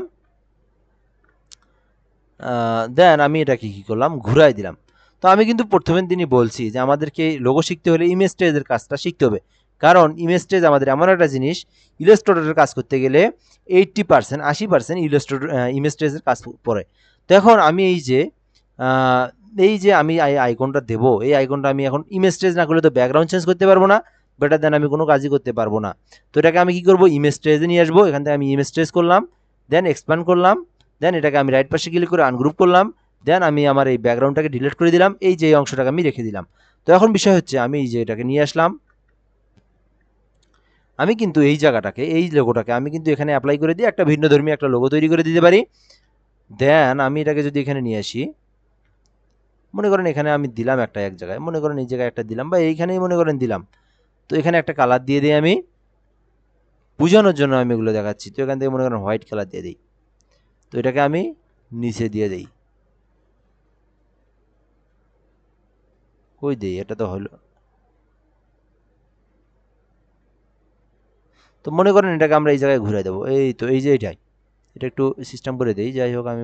দেন আমি এটাকে কী করলাম, ঘুরাই দিলাম। তো আমি কিন্তু প্রথমের দিনই বলছি যে আমাদেরকে লোগো শিখতে হলে ইমেজ স্টেজের কাজটা শিখতে হবে। কারণ ইমেজ স্টেজ আমাদের এমন একটা জিনিস, ইলাস্ট্রেটরের কাজ করতে গেলে 80%, 80% ইলাস্ট্রেটর ইমেজ স্টেজের কাজ পড়ে। তো এখন আমি এই যে আমি আইকনটা দেবো, এই আইকনটা আমি এখন ইমেজ স্টেজ না করলে তো ব্যাকগ্রাউন্ড চেঞ্জ করতে পারবো না, বেটার দেন আমি কোনো কাজই করতে পারবো না। তো এটাকে আমি কী করবো, ইমেজ স্টেজে নিয়ে আসবো। এখান থেকে আমি ইমেজ স্টেজ করলাম, দেন এক্সপ্যান্ড করলাম, দেন এটাকে আমি রাইট পাশে ক্লিক করে আনগ্রুপ করলাম, দেন আমি আমার এই ব্যাকগ্রাউন্ডটাকে ডিলিট করে দিলাম, এই যে অংশটাকে আমি রেখে দিলাম। তো এখন বিষয় হচ্ছে আমি এই যে এটাকে নিয়ে আসলাম, আমি কিন্তু এই জায়গাটাকে, এই লোগোটাকে আমি কিন্তু এখানে অ্যাপ্লাই করে দিয়ে একটা ভিন্নধর্মী একটা লোগো তৈরি করে দিতে পারি। দেন আমি এটাকে যদি এখানে নিয়ে আসি, মনে করেন এখানে আমি দিলাম একটা, এক জায়গায় মনে করেন এই জায়গায় একটা দিলাম, বা এইখানেই মনে করেন দিলাম। তো এখানে একটা কালার দিয়ে দিই, আমি বোঝানোর জন্য আমি এগুলো দেখাচ্ছি। তো এখান থেকে মনে করেন হোয়াইট কালার দিয়ে দিই, তো এটাকে আমি নিচে দিয়ে দিই, কই দিই, এটা তো হলো। তো মনে করেন এটাকে আমরা এই জায়গায় ঘুরে দেবো, এই তো এই যে এটাই, এটা একটু সিস্টেম করে দেই, যাই হোক আমি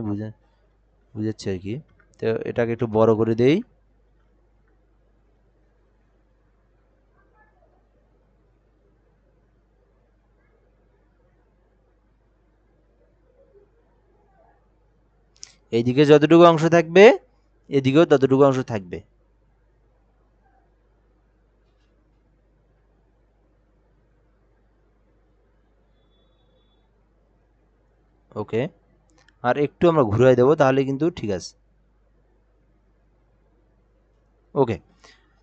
বুঝাচ্ছি আর কি। তো এটাকে একটু বড় করে দেই, এইদিকে যতটুকু অংশ থাকবে এদিকেও ততটুকু অংশ থাকবে। ওকে, আর একটু আমরা ঘুরাই দেবো, তাহলে কিন্তু ঠিক আছে। ওকে,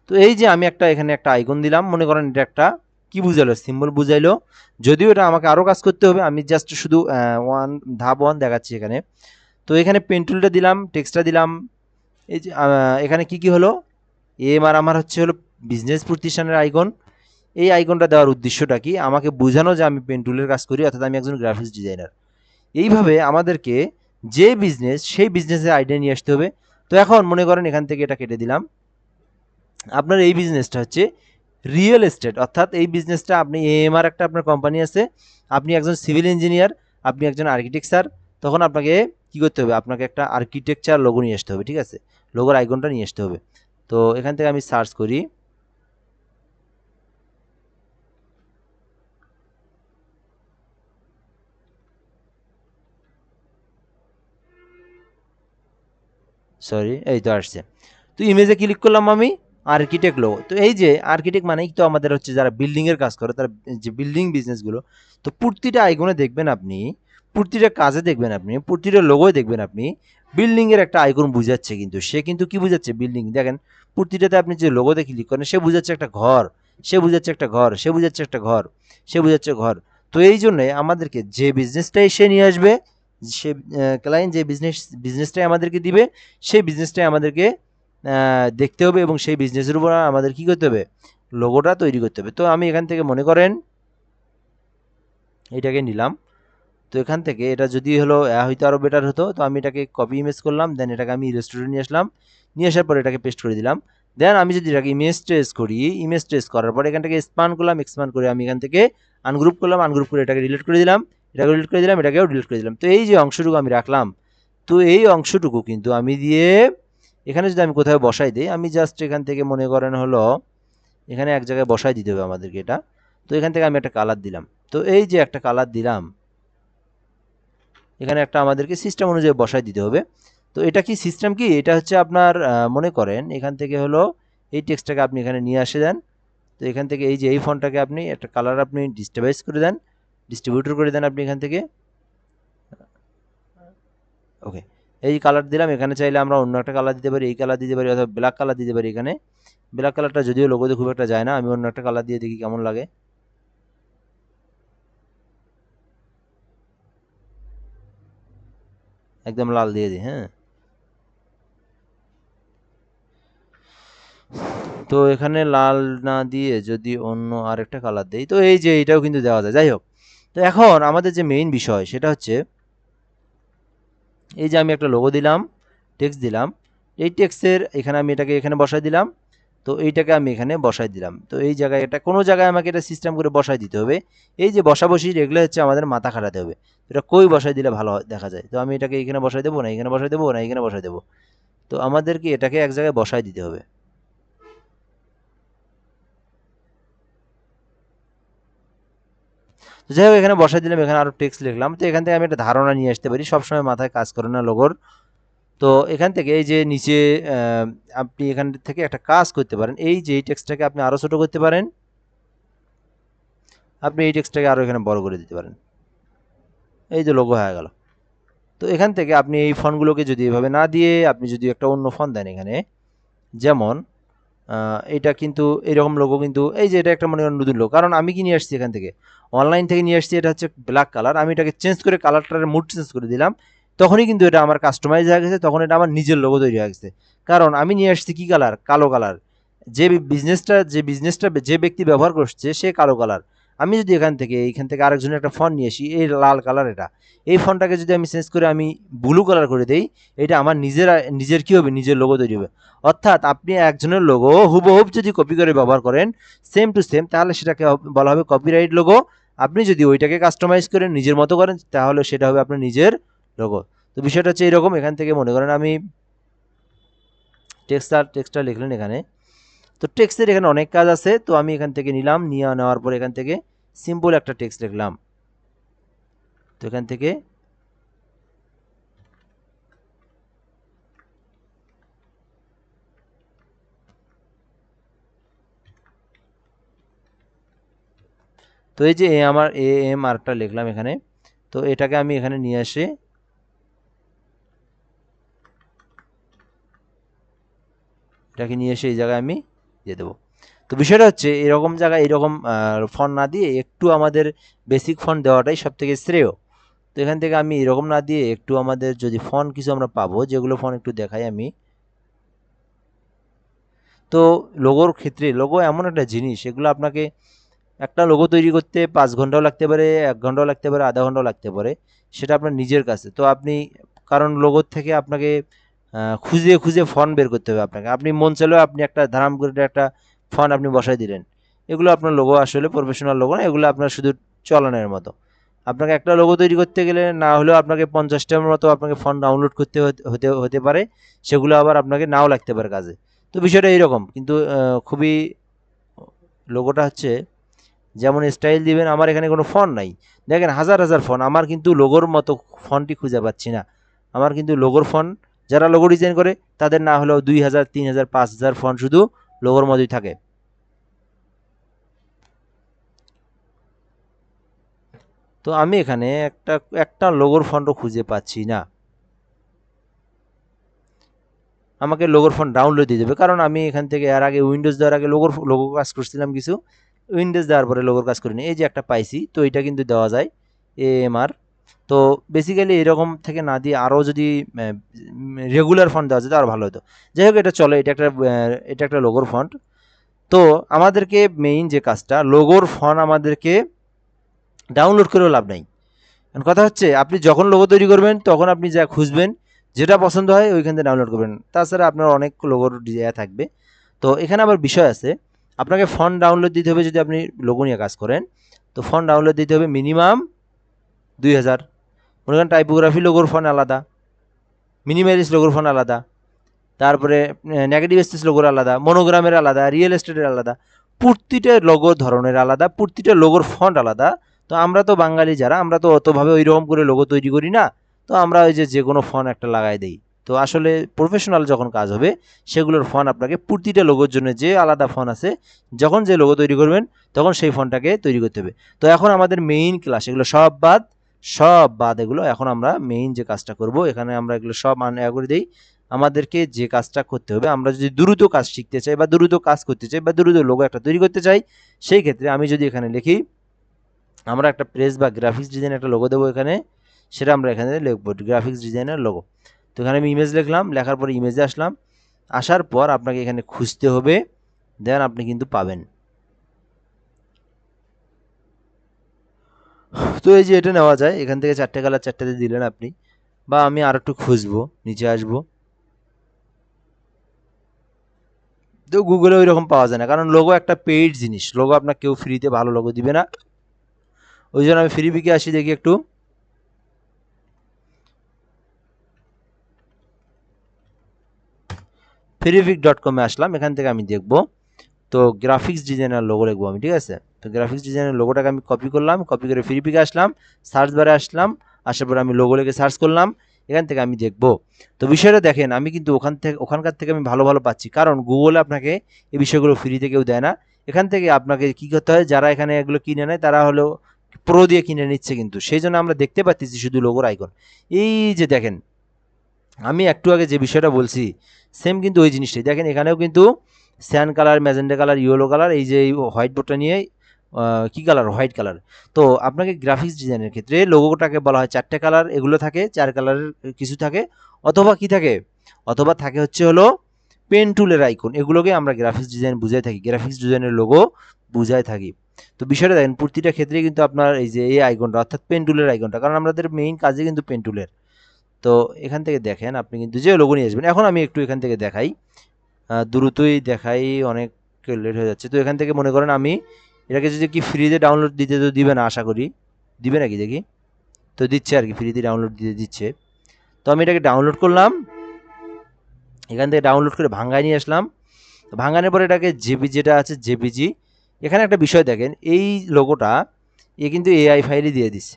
তো এই যে আমি একটা এখানে একটা আইকন দিলাম, মনে করেন এটা একটা কি বুঝাইলো, সিম্বল বুঝাইলো। যদিও এটা আমাকে আরও কাজ করতে হবে, আমি জাস্ট শুধু ধাপ 1 দেখাচ্ছি এখানে। তো এখানে পেন টুলটা দিলাম, টেক্সটটা দিলাম। এই যে এখানে কি কি হলো, আর আমার হলো বিজনেস প্রতিষ্ঠানের আইকন। এই আইকনটা দেওয়ার উদ্দেশ্যটা কি, আমাকে বোঝানো যে আমি পেন টুলের কাজ করি, অর্থাৎ আমি একজন গ্রাফিক্স ডিজাইনার। এইভাবে আমাদেরকে যে বিজনেস, সেই বিজনেসের আইডিয়া নিয়ে আসতে হবে। তো এখন মনে করেন এখান থেকে এটা কেটে দিলাম, আপনার এই বিজনেসটা হচ্ছে রিয়েল এস্টেট, অর্থাৎ এই বিজনেসটা আপনি আর একটা আপনার কোম্পানি আছে, আপনি একজন সিভিল ইঞ্জিনিয়ার, আপনি একজন আর্কিটেকচার, তখন আপনাকে কি করতে হবে, আপনাকে একটা আর্কিটেকচার লোগো নিয়ে আসতে হবে, ঠিক আছে, লোগোর আইকনটা নিয়ে আসতে হবে। তো এখান থেকে আমি সার্চ করি, সরি, এই তো আসছে। তো ইমেজে ক্লিক করলাম আমি, আর্কিটেক্ট লোগো। তো এই যে আর্কিটেক্ট মানেই তো আমাদের হচ্ছে যারা বিল্ডিংয়ের কাজ করে, তারা যে বিল্ডিং বিজনেসগুলো। তো প্রতিটা আইকনে দেখবেন আপনি, প্রতিটা কাজে দেখবেন আপনি, প্রতিটা লোগোয় দেখবেন আপনি বিল্ডিংয়ের একটা আইকন বুঝাচ্ছে, কিন্তু সে কিন্তু কি বুঝাচ্ছে, বিল্ডিং। দেখেন প্রতিটাতে আপনি যে লোগোতে ক্লিক করেন, সে বুঝাচ্ছে একটা ঘর, সে বুঝাচ্ছে একটা ঘর, সে বুঝাচ্ছে একটা ঘর, সে বুঝাচ্ছে ঘর। তো এই জন্যে আমাদেরকে যে বিজনেসটাই সে নিয়ে আসবে, সে ক্লায়েন্ট যে বিজনেসটাই আমাদেরকে দিবে, সেই বিজনেসটাই আমাদেরকে দেখতে হবে, এবং সেই বিজনেসের উপর আমাদের কি করতে হবে, লোগোটা তৈরি করতে হবে। তো আমি এখান থেকে মনে করেন এইটাকে নিলাম। তো এখান থেকে এটা যদি হলো হয়তো আরও বেটার হতো, তো আমি এটাকে কপি ইমেজ করলাম, দেন এটাকে আমি রেস্টুরেন্ট নিয়ে আসলাম, নিয়ে আসার পর এটাকে পেস্ট করে দিলাম। দেন আমি যদি এটাকে ইমেজ ট্রেস করি, ইমেজ ট্রেস করার পর এখান থেকে এক্সপান্ড করলাম, এক্সপান্ড করে আমি এখান থেকে আনগ্রুপ করলাম, আনগ্রুপ করে এটাকে ডিলিট করে দিলাম, এটাকে ডিলিট করে দিলাম, এটাকেও ডিলিট করে দিলাম। তো এই যে অংশটুকু আমি রাখলাম, তো এই অংশটুকু কিন্তু আমি দিয়ে এখানে যদি আমি কোথাও বসাই দিই, আমি জাস্ট এখান থেকে মনে করেন হলো এখানে এক জায়গায় বসাই দিতে হবে আমাদেরকে এটা। তো এখান থেকে আমি একটা কালার দিলাম, তো এই যে একটা কালার দিলাম, এখানে একটা আমাদেরকে সিস্টেম অনুযায়ী বসাই দিতে হবে। তো এটা কি সিস্টেম কি, এটা হচ্ছে আপনার মনে করেন এখান থেকে হলো এই টেক্সটটাকে আপনি এখানে নিয়ে আসে দেন। তো এখান থেকে এই যে এই ফন্টটাকে আপনি একটা কালার আপনি ডিস্ট্রিবিউট করে দেন, ডিস্ট্রিবিউটর করে দেন আপনি এখান থেকে। ওকে, এই কালার দিলাম। এখানে চাইলে আমরা অন্য একটা কালার দিতে পারি, এই কালার দিতে পারি, অথবা ব্ল্যাক কালার দিতে পারি। এখানে ব্ল্যাক কালারটা যদিও লোগোতে খুব একটা যায় না, আমি অন্য একটা কালার দিয়ে দেখি কেমন লাগে। একদম লাল দিয়ে দিই, হ্যাঁ। তো এখানে লাল না দিয়ে যদি অন্য আরেকটা কালার দেই, তো এই যে এটাও কিন্তু দেওয়া যায়। যাই হোক, তো এখন আমাদের যে মেইন বিষয় সেটা হচ্ছে এই যে আমি একটা লোগো দিলাম, টেক্সট দিলাম, এই টেক্সটের এখানে আমি এটাকে এখানে বসাই দিলাম, তো এইটাকে আমি এখানে বসাই দিলাম। তো এই জায়গায় এটা কোনো জায়গায় আমাকে এটা সিস্টেম করে বসাই দিতে হবে। এই যে বসাবসি এগুলো হচ্ছে আমাদের মাথা খাটাতে হবে, এটা কই বসাই দিলে ভালো দেখা যায়। তো আমি এটাকে এখানে বসাই দেবো না, এখানে বসাই দেবো না, এখানে বসাই দেবো। তো আমাদেরকে এটাকে এক জায়গায় বসাই দিতে হবে। তো যাই হোক, এখানে বসাই দিলাম, এখানে আরও টেক্সট লিখলাম। তো এখান থেকে আমি একটা ধারণা নিয়ে আসতে পারি, সবসময় মাথায় কাজ করে না লোগোর। তো এখান থেকে এই যে নিচে আপনি এখান থেকে একটা কাজ করতে পারেন, এই যে এই টেক্সটটাকে আপনি আরও ছোটো করতে পারেন, আপনি এই টেক্সটটাকে আরও এখানে বড় করে দিতে পারেন। এই যে লোগো হয়ে গেল। তো এখান থেকে আপনি এই ফন্টগুলোকে যদি এভাবে না দিয়ে আপনি যদি একটা অন্য ফন্ট দেন এখানে, যেমন এটা কিন্তু এরকম লোগো, কিন্তু এই যে এটা একটা মনে করেন নতুন লোগো, কারণ আমি কি নিয়ে আসছি এখান থেকে অনলাইন থেকে নিয়ে আসছি, এটা হচ্ছে ব্ল্যাক কালার। আমি এটাকে চেঞ্জ করে কালারটার মুড চেঞ্জ করে দিলাম, তখনই কিন্তু এটা আমার কাস্টমাইজ হয়ে গেছে, তখন এটা আমার নিজের লোগো তৈরি হয়ে গেছে। কারণ আমি নিয়ে আসছি কি কালার, কালো কালার। যে বিজনেসটা যে ব্যক্তি ব্যবহার করছে সে কালো কালার। আমি যদি এইখান থেকে আরেকজনের একটা ফন্ট নিয়ে আসি, এই লাল কালার, এটা এই ফন্টটাকে যদি আমি চেঞ্জ করে আমি ব্লু কালার করে দেই, এটা আমার নিজের কি হবে, নিজের লোগো তৈরি হবে। অর্থাৎ আপনি একজনের লোগো হুবহুব যদি কপি করে ব্যবহার করেন, সেম টু সেম, তাহলে সেটাকে বলা হবে কপিরাইট লোগো। আপনি যদি ওইটাকে কাস্টমাইজ করেন, নিজের মতো করেন, তাহলে সেটা হবে আপনার নিজের লোগো। তো বিষয়টা হচ্ছে এরকম। এখান থেকে মনে করেন আমি টেক্সটটা লিখলেন এখানে, তো টেক্সটের এখানে অনেক কাজ আছে। তো আমি এখান থেকে নিলাম, নিয়ে নেওয়ার পর এখান থেকে সিম্পল একটা টেক্সট লিখলাম। তো এখান থেকে তো এই যে আমার AMRটা লিখলাম এখানে। তো এটাকে আমি এখানে নিয়ে আসে এটাকে নিয়ে এসে এই জায়গায় আমি দিয়ে দেবো। তো বিষয়টা হচ্ছে এরকম জায়গায় এরকম ফন্ট না দিয়ে একটু আমাদের বেসিক ফন্ট দেওয়াটাই সব থেকে শ্রেয়। তো এখান থেকে আমি এরকম না দিয়ে একটু আমাদের যদি ফন্ট কিছু আমরা পাবো, যেগুলো ফন্ট একটু দেখাই আমি। তো লোগোর ক্ষেত্রে লোগো এমন একটা জিনিস, এগুলো আপনাকে একটা লোগো তৈরি করতে 5 ঘন্টাও লাগতে পারে, 1 ঘন্টাও লাগতে পারে, আধা ঘন্টাও লাগতে পারে, সেটা আপনার নিজের কাছে। তো আপনি কারণ লোগোর থেকে আপনাকে খুঁজে খুঁজে ফন্ট বের করতে হবে আপনাকে। আপনি মন চাইলেও আপনি একটা ধারাম করে একটা ফন্ট আপনি বসাই দিলেন, এগুলো আপনার লোগো আসলে প্রফেশনাল লোগো না, এগুলো আপনার শুধু চলনের মতো। আপনাকে একটা লোগো তৈরি করতে গেলে না হলেও আপনাকে 50টার মতো আপনাকে ফন্ট ডাউনলোড করতে হতে হতে পারে, সেগুলো আবার আপনাকে নাও লাগতে পারে কাজে। তো বিষয়টা এইরকম, কিন্তু খুবই লোগোটা হচ্ছে যেমন স্টাইল দিবেন। আমার এখানে কোনো ফন্ট নাই, দেখেন হাজার হাজার ফন্ট, আমার কিন্তু লোগোর মতো ফন্টই খুঁজে পাচ্ছি না। আমার কিন্তু লোগোর ফন্ট, যারা লোগো ডিজাইন করে তাদের না হলেও 2000, 3000, 5000 ফন্ট শুধু লোগোর মধ্যেই থাকে। তো আমি এখানে একটা একটা লোগোর ফন্টও খুঁজে পাচ্ছি না। আমাকে লোগোর ফন্ট ডাউনলোড দিয়ে দেবে, কারণ আমি এখান থেকে এর আগে উইন্ডোজ দেওয়ার আগে লোগো কাজ করছিলাম কিছু, উইন্ডোজ দেওয়ার পরে লোগোর কাজ করিনি। এই যে একটা পাইছি, তো এটা কিন্তু দেওয়া যায় AMR। তো বেসিক্যালি এরকম থেকে না দিয়ে আরও যদি রেগুলার ফন্ট দেওয়া যেত আরও ভালো হতো। যাই হোক, এটা চলে, এটা একটা লোগোর ফন্ট। তো আমাদেরকে মেইন যে কাজটা, লোগোর ফন্ট আমাদেরকে ডাউনলোড করেও লাভ নাই। এখন কথা হচ্ছে আপনি যখন লোগো তৈরি করবেন তখন আপনি যা খুঁজবেন, যেটা পছন্দ হয় ওইখান থেকে ডাউনলোড করবেন। তাছাড়া আপনার অনেক লোগোর ইয়ে থাকবে। তো এখানে আবার বিষয় আছে, আপনাকে ফন্ট ডাউনলোড দিতে হবে যদি আপনি লোগো নিয়ে কাজ করেন। তো ফন্ট ডাউনলোড দিতে হবে মিনিমাম 2000। মনে করেন টাইপোগ্রাফি লোগোর ফন্ট আলাদা, মিনিমালিস্ট লোগোর ফন্ট আলাদা, তারপরে নেগেটিভ স্পেস লোগোর আলাদা, মনোগ্রামের আলাদা, রিয়েল এস্টেটের আলাদা, প্রতিটা লোগোর ধরনের আলাদা, প্রতিটা লোগোর ফন্ট আলাদা। তো আমরা তো বাঙালি যারা, আমরা তো অতভাবে ওই রকম করে লোগো তৈরি করি না। তো আমরা ওই যে কোনো ফন্ট একটা লাগাই দেই। তো আসলে প্রফেশনাল যখন কাজ হবে সেগুলোর ফন্ট আপনাকে প্রতিটা লোগোর জন্য যে আলাদা ফন্ট আছে, যখন যে লোগো তৈরি করবেন তখন সেই ফন্টটাকে তৈরি করতে হবে। তো এখন আমাদের মেইন ক্লাস এগুলো সব বাদ, সব বাদ এগুলো। এখন আমরা মেইন যে কাজটা করব, এখানে আমরা এগুলো সব করে দিই। আমাদেরকে যে কাজটা করতে হবে, আমরা যদি দ্রুত কাজ শিখতে চাই বা দ্রুত কাজ করতে চাই বা দ্রুত লোগো একটা তৈরি করতে চাই, সেই ক্ষেত্রে আমি যদি এখানে লিখি আমরা একটা প্রেস বা গ্রাফিক্স ডিজাইন একটা লোগো দেবো এখানে, সেটা আমরা এখানে লিখবো গ্রাফিক্স ডিজাইনের লোগো। তো এখানে আমি ইমেজ লিখলাম, লেখার পরে ইমেজে আসলাম, আসার পর আপনাকে এখানে খুঁজতে হবে, দেন আপনি কিন্তু পাবেন। তো এই যে এটা নেওয়া যায়, এখান থেকে 4টে কালার 4টাতে দিলেন আপনি, বা আমি আর একটু খুঁজবো, নিচে আসবো। তো গুগলে ওই রকম পাওয়া যায় না, কারণ লোগো একটা পেইড জিনিস, লোগো আপনার কেউ ফ্রিতে ভালো লোগো দিবে না। ওই জন্য আমি ফ্রি পিকে আসি, দেখি একটু freepik.com-এ আসলাম, এখান থেকে আমি দেখব। তো গ্রাফিক্স ডিজাইনার লোগো লিখবো আমি, ঠিক আছে। তো গ্রাফিক্স ডিজাইনের লোগোটাকে আমি কপি করলাম, কপি করে ফ্রি পিকে আসলাম, সার্চ বারে আসলাম, আসার পরে আমি লোগো লিখে সার্চ করলাম, এখান থেকে আমি দেখব। তো বিষয়টা দেখেন, আমি কিন্তু ওখানকার থেকে আমি ভালো ভালো পাচ্ছি, কারণ গুগলে আপনাকে এই বিষয়গুলো ফ্রিতে কেউ দেয় না। এখান থেকে আপনাকে কি করতে হয়, যারা এখানে এগুলো কিনে নেয় তারা হলো প্রো দিয়ে কিনে নিচ্ছে, কিন্তু সেই জন্য আমরা দেখতে পাচ্ছি শুধু লোগোর আইকন। এই যে দেখেন, আমি একটু আগে যে বিষয়টা বলছি সেম কিন্তু ওই জিনিসটাই দেখেন, এখানেও কিন্তু cyan colour, magenta colour, yellow colour, এই যে হোয়াইট বোর্ডটা নিয়ে কি কালার, হোয়াইট কালার। তো আপনাকে গ্রাফিক্স ডিজাইনের ক্ষেত্রে লোগোটাকে বলা হয় 4টে কালার, এগুলো থাকে 4 কালারের কিছু থাকে, অথবা কি থাকে, অথবা থাকে হচ্ছে হলো পেন টুলের আইকন, এগুলোকে আমরা গ্রাফিক্স ডিজাইন বুঝাই থাকি, গ্রাফিক্স ডিজাইনের লোগো বুঝাই থাকি। তো বিষয়টা দেখেন, প্রতিটা ক্ষেত্রে কিন্তু আপনার এই যে এই আইকনটা, অর্থাৎ পেন টুলের আইকনটা, কারণ আমাদের মেইন কাজে কিন্তু পেন টুলের। তো এখান থেকে দেখেন আপনি কিন্তু যে লোগো নিয়ে আসবেন। এখন আমি একটু এখান থেকে দেখাই, দ্রুতই দেখাই, অনেক লেট হয়ে যাচ্ছে। তো এখান থেকে মনে করেন আমি এটাকে যদি কি ফ্রিতে ডাউনলোড দিতে, তো দিবে না আশা করি, দিবে নাকি দেখি। তো দিচ্ছে আর কি, ফ্রিতে ডাউনলোড দিতে দিচ্ছে। তো আমি এটাকে ডাউনলোড করলাম, এখান থেকে ডাউনলোড করে ভাঙ্গায় নিয়ে আসলাম। ভাঙানোর পরে এটাকে জেপি যেটা আছে জেপিজি, এখানে একটা বিষয় দেখেন, এই লোগোটা কিন্তু এআই ফাইলই দিয়ে দিচ্ছে।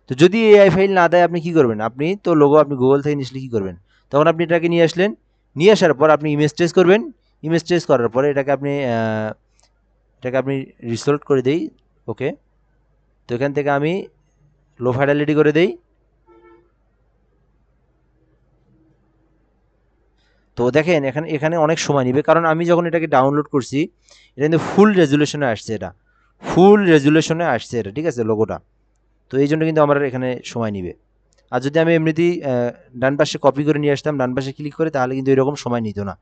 তো যদি এআই ফাইল না দেয় আপনি কি করবেন, আপনি তো লোগো আপনি গুগল থেকে নিয়ে আসলে কী করবেন, তখন আপনি এটাকে নিয়ে আসলেন, নিয়ে আসার পর আপনি ইমেজ ট্রেস করবেন, ইমেজ ট্রেস করার পরে এটাকে আপনি রিসোল্ট করে দেই, ওকে। তো এখান থেকে আমি লো ফাইডালিটি করে দেই। তো দেখেন এখানে এখানে অনেক সময় নেবে, কারণ আমি যখন এটাকে ডাউনলোড করছি এটা কিন্তু ফুল রেজুলেশনে আসছে, এটা ফুল রেজুলেশনে আসছে এটা, ঠিক আছে, লোগোটা। তো এই জন্য কিন্তু আমার এখানে সময় নিবে। আর যদি আমি এমনিতেই ডান পাশে কপি করে নিয়ে আসতাম, ডান পাশে ক্লিক করে, তাহলে কিন্তু এরকম সময় নিত না।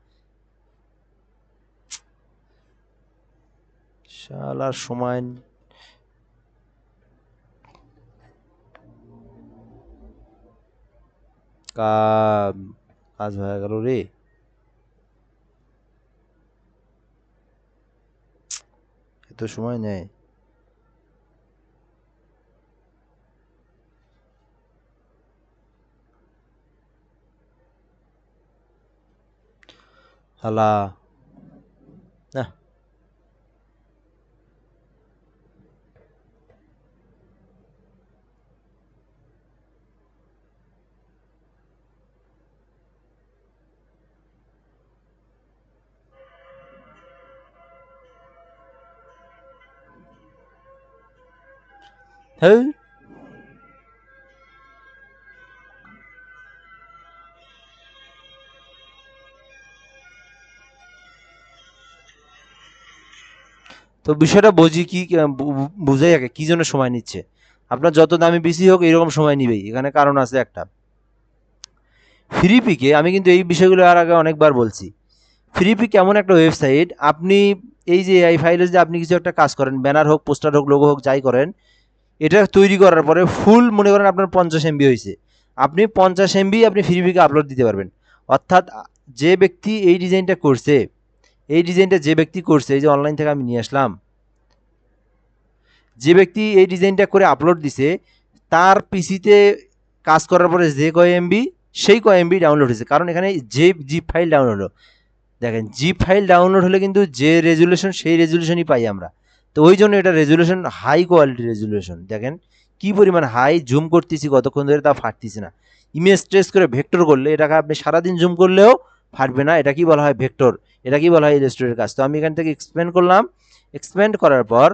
শালার সময় কাজ হয়ে গেল রে। এত সময় নেয়। হালা না। হ্যাঁ, তো বিষয়টা বুঝি কি, বুঝাই আগে কি জন্য সময় নিচ্ছে। আপনার যত দামি পিসি হোক এরকম সময় নিবেই, এখানে কারণ আছে একটা। ফ্রিপিকে আমি কিন্তু এই বিষয়গুলো আর আগে অনেকবার বলছি। ফ্রিপিক এমন একটা ওয়েবসাইট, আপনি এই যে এই ফাইলে যে আপনি কিছু একটা কাজ করেন, ব্যানার হোক, পোস্টার হোক, লোগো হোক, যাই করেন, এটা তৈরি করার পরে ফুল মনে করেন আপনার 50 MB হয়েছে, আপনি 50 MB আপনি ফ্রিপিকে আপলোড দিতে পারবেন। অর্থাৎ যে ব্যক্তি এই ডিজাইনটা করছে, এই ডিজাইনটা যে ব্যক্তি করছে, এই যে অনলাইন থেকে আমি নিয়ে আসলাম, যে ব্যক্তি এই ডিজাইনটা করে আপলোড দিছে, তার পিসিতে কাজ করার পরে যে কয় এমবি, সেই কয় এমবি ডাউনলোড হয়েছে। কারণ এখানে যে জিপ ফাইল ডাউনলোড হলো, দেখেন জিপ ফাইল ডাউনলোড হলে কিন্তু যে রেজুলেশন সেই রেজুলেশনই পাই আমরা। তো ওই জন্য এটা রেজুলেশন হাই কোয়ালিটি রেজুলেশন, দেখেন কি পরিমাণ হাই, জুম করতেছি কতক্ষণ ধরে তা ফাটতেছে না। ইমেজ ট্রেস করে ভেক্টর করলে এটাকে আপনি সারাদিন জুম করলেও ফাটবে না, এটা কি বলা হয় ভেক্টর, এটা কি বলা হয় ইলাস্ট্রেটর কাজ। তো আমি এখান থেকে এক্সপ্যান্ড করলাম, এক্সপ্যান্ড করার পর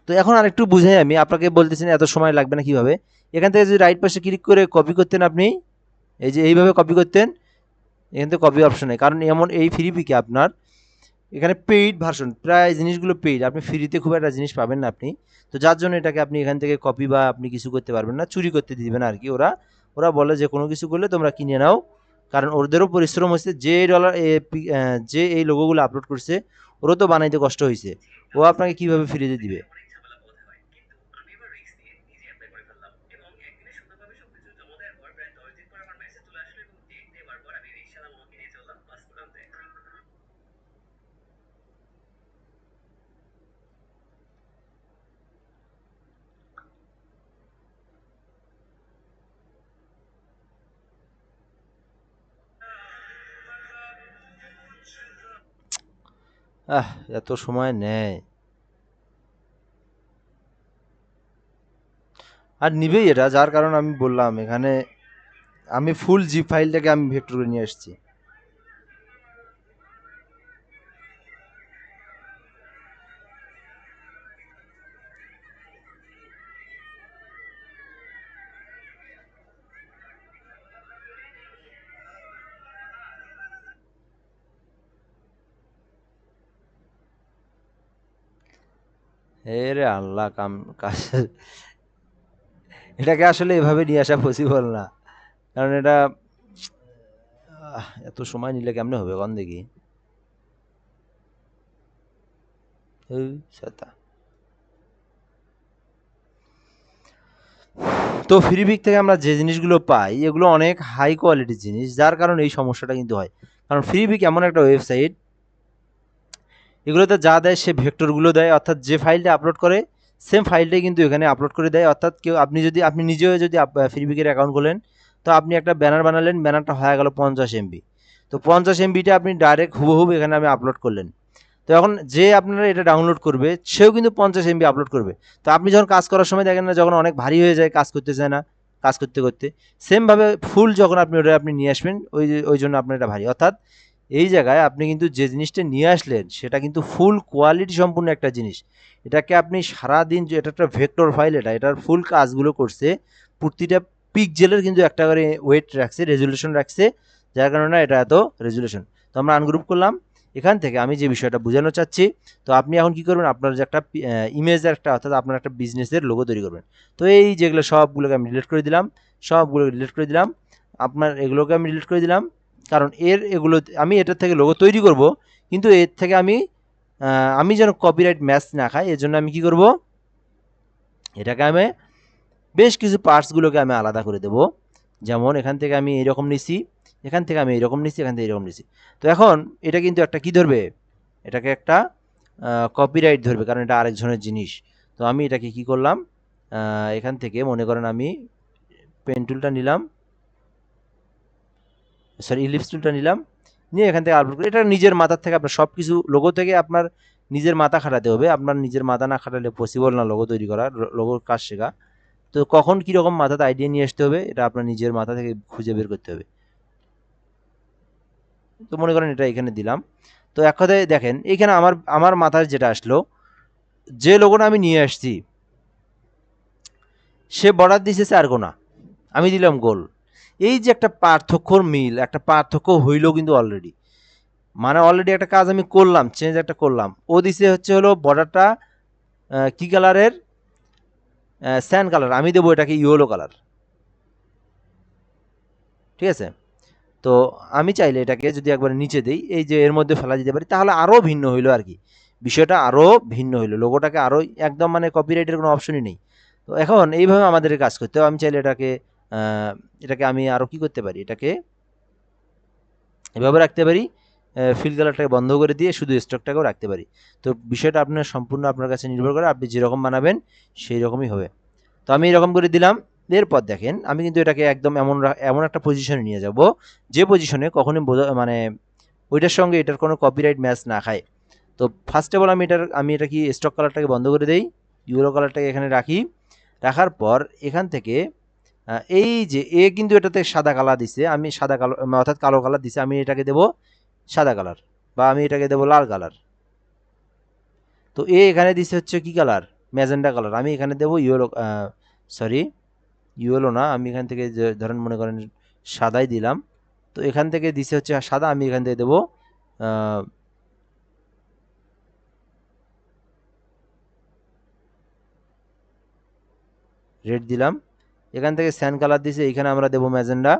তো এখন আরেকটু বুঝাই, আমি আপনাকে বলতেছি না এত সময় লাগবে না কিভাবে। এখান থেকে যদি রাইট পাশে ক্লিক করে কপি করতেন আপনি, এই যে এইভাবে কপি করতেন, এখান থেকে কপি অপশন নেই, কারণ এমন এই ফ্রি পিকে আপনার এখানে পেইড ভার্সন, প্রায় জিনিসগুলো পেইড, আপনি ফ্রিতে খুব একটা জিনিস পাবেন না আপনি। তো যার জন্য এটাকে আপনি এখান থেকে কপি বা আপনি কিছু করতে পারবেন না, চুরি করতে দিবেন আর কি। ওরা ওরা বলে যে কোনো কিছু করলে তোমরা কিনে নাও, কারণ ওদেরও পরিশ্রম হচ্ছে, যে ডলার যে এই লোগোগুলো আপলোড করছে ওরও তো বানাইতে কষ্ট হয়েছে, ও আপনাকে কিভাবে ফ্রিতে দিবে। আহ, এত সময় নেয়, আর নিবেই এটা, যার কারণ আমি বললাম এখানে আমি ফুল জিপ ফাইলটাকে আমি ভেক্টর করে নিয়ে আসছি। হে রে আল্লাহ, কাজ এটাকে আসলে এভাবে নিয়ে আসা পসিবল না, কারণ এটা এত সময় নিলে কেমনে হবে কোন দেখি। এই শাতা। তো ফ্রিপিক থেকে আমরা যে জিনিসগুলো পাই এগুলো অনেক হাই কোয়ালিটির জিনিস, যার কারণে এই সমস্যাটা কিন্তু হয়। কারণ ফ্রিপিক এমন একটা ওয়েবসাইট, এগুলোতে যা দেয় সে ভেক্টরগুলো দেয়, অর্থাৎ যে ফাইলটা আপলোড করে সেম ফাইলটাই কিন্তু এখানে আপলোড করে দেয়। অর্থাৎ কেউ আপনি যদি আপনি নিজেও যদি ফ্রিপিকের অ্যাকাউন্ট খোলেন, তো আপনি একটা ব্যানার বানালেন, ব্যানারটা হয়ে গেল 50 MB, তো 50 MBটা আপনি ডাইরেক্ট হুবহুব এখানে আমি আপলোড করলেন। তো এখন যে আপনারা এটা ডাউনলোড করবে সেও কিন্তু 50 MB আপলোড করবে। তো আপনি যখন কাজ করার সময় দেখেন না, যখন অনেক ভারী হয়ে যায়, কাজ করতে চায় না, কাজ করতে করতে সেমভাবে ফুল যখন আপনি ওটা আপনি নিয়ে আসবেন, ওই জন্য আপনার এটা ভারী। অর্থাৎ এই জায়গায় আপনি কিন্তু যে জিনিসটা নিয়ে আসলেন সেটা কিন্তু ফুল কোয়ালিটি সম্পূর্ণ একটা জিনিস। এটাকে আপনি সারাদিন যে এটা একটা ভেক্টর ফাইল, এটার ফুল কাজগুলো করছে, প্রতিটা পিক্সেলের কিন্তু একটা করে ওয়েট রাখছে, রেজুলেশন রাখছে, যার কারণে এটা এত রেজুলেশন। তো আমরা আনগ্রুপ করলাম, এখান থেকে আমি যে বিষয়টা বোঝানো চাচ্ছি, তো আপনি এখন কি করবেন, আপনার যে একটা ইমেজ একটা, অর্থাৎ আপনার একটা বিজনেসের লোগো তৈরি করবেন। তো এই যেগুলো সবগুলোকে আমি ডিলিট করে দিলাম, সবগুলো ডিলিট করে দিলাম, আপনার এগুলোকে আমি ডিলিট করে দিলাম, কারণ এগুলো আমি এটার থেকে লোগো তৈরি করব, কিন্তু এর থেকে আমি যেন কপিরাইট ম্যাচ না খাই, এর জন্য আমি কি করব, এটাকে আমি বেশ কিছু পার্টসগুলোকে আমি আলাদা করে দেব। যেমন এখান থেকে আমি এইরকম নিছি, এখান থেকে আমি এইরকম নিছি, এখান থেকে এরকম নিছি। তো এখন এটা কিন্তু একটা কি ধরবে, এটাকে একটা কপিরাইট ধরবে, কারণ এটা আরেকজনের জিনিস। তো আমি এটাকে কি করলাম, এখান থেকে মনে করেন আমি পেন টুলটা নিলাম, সরি ইলিপস টুলটা নিলাম, নিয়ে এখান থেকে আপলোড করে, এটা নিজের মাথার থেকে আপনার সব কিছু লোগো থেকে আপনার নিজের মাথা খাটাতে হবে। আপনার নিজের মাথা না খাটালে পসিবল না লোগো তৈরি করা, লোগোর কাজ শেখা। তো কখন কীরকম মাথাতে আইডিয়া নিয়ে আসতে হবে এটা আপনার নিজের মাথা থেকে খুঁজে বের করতে হবে। তো মনে করেন এটা এখানে দিলাম। তো এক কথায় দেখেন এইখানে আমার আমার মাথায় যেটা আসলো, যে লোগোটা আমি নিয়ে আসছি সে বর্ডার দিয়েছে 4 কোণা, আমি দিলাম গোল। এই যে একটা পার্থক্যর মিল, একটা পার্থক্য হইল কিন্তু অলরেডি, মানে অলরেডি একটা কাজ আমি করলাম, চেঞ্জ একটা করলাম। ও দিছে হচ্ছে হলো বর্ডারটা কি কালারের, স্যান্ড কালার, আমি দেবো এটাকে ইয়েলো কালার, ঠিক আছে। তো আমি চাইলে এটাকে যদি একবার নিচে দিই, এই যে এর মধ্যে ফেলা দিতে পারি, তাহলে আরও ভিন্ন হইলো আর কি। বিষয়টা আরও ভিন্ন হইলো, লোগোটাকে আরও একদম মানে কপিরাইটের কোনো অপশনই নেই। তো এখন এইভাবে আমাদের কাজ করতে হবে। আমি চাইলে এটাকে আমি আরও কি করতে পারি, এটাকে এভাবে রাখতে পারি, ফিল কালারটাকে বন্ধ করে দিয়ে শুধু স্টকটাকেও রাখতে পারি। তো বিষয়টা আপনার সম্পূর্ণ আপনার কাছে নির্ভর করে, আপনি যেরকম বানাবেন সেই রকমই হবে। তো আমি এরকম করে দিলাম। এরপর দেখেন আমি কিন্তু এটাকে একদম এমন একটা পজিশনে নিয়ে যাব, যে পজিশনে কখনোই মানে ওইটার সঙ্গে এটার কোনো কপিরাইট ম্যাচ না খায়। তো ফার্স্ট অফ অল আমি এটা কি স্টক কালারটাকে বন্ধ করে দেই, ইউরো কালারটাকে এখানে রাখি। রাখার পর এখান থেকে এই যে কিন্তু এটাতে সাদা কালার দিছে, আমি সাদা কালো অর্থাৎ কালো কালার দিছে, আমি এটাকে দেব সাদা কালার, বা আমি এটাকে দেব লাল কালার। তো এখানে দিছে হচ্ছে কি কালার, ম্যাজেন্ডা কালার। আমি এখানে দেব ইয়েলো, সরি ইয়েলো না, আমি এখান থেকে ধরেন মনে করেন সাদাই দিলাম। তো এখান থেকে দিছে হচ্ছে সাদা, আমি এখান থেকে দেব রেড দিলাম। এখান থেকে স্যান কালার দিছে, এখানে আমরা দেব ম্যাজেন্ডা।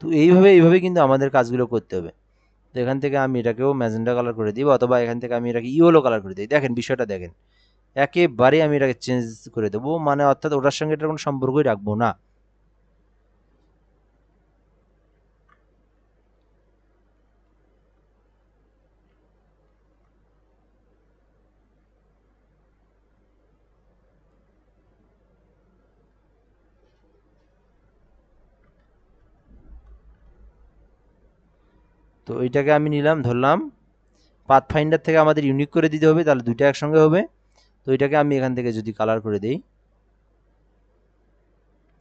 তো এইভাবে কিন্তু আমাদের কাজগুলো করতে হবে। তো এখান থেকে আমি এটাকেও ম্যাজেন্ডা কালার করে দিব, অথবা এখান থেকে আমি এটাকে ইয়েলো কালার করে দিই। দেখেন বিষয়টা দেখেন, একেবারে আমি এটাকে চেঞ্জ করে দেবো, মানে অর্থাৎ ওটার সঙ্গে এটার কোনো সম্পর্কই রাখবো না। তো এইটাকে আমি নিলাম, ধরলাম পাথ ফাইন্ডার থেকে আমাদের ইউনিক করে দিতে হবে, তাহলে দুইটা একসঙ্গে হবে। তো এটাকে আমি এখান থেকে যদি কালার করে দিই,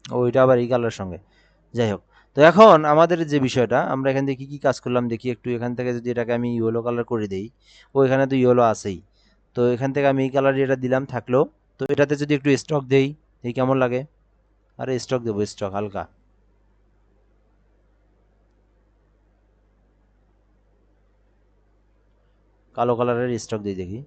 ওইটা আবার এই কালার সঙ্গে, যাই হোক। তো এখন আমাদের যে বিষয়টা, আমরা এখান থেকে কি কাজ করলাম দেখি একটু। এখান থেকে যদি এটাকে আমি ইয়েলো কালার করে দিই, ও এখানে তো ইয়েলো আছেই। তো এখান থেকে আমি এই কালার এটা দিলাম থাকলো। তো এটাতে যদি একটু স্টক দেই, এই কেমন লাগে। আরে স্টক দেবো, স্টক হালকা কালো কালারের স্টক দিই দেখি।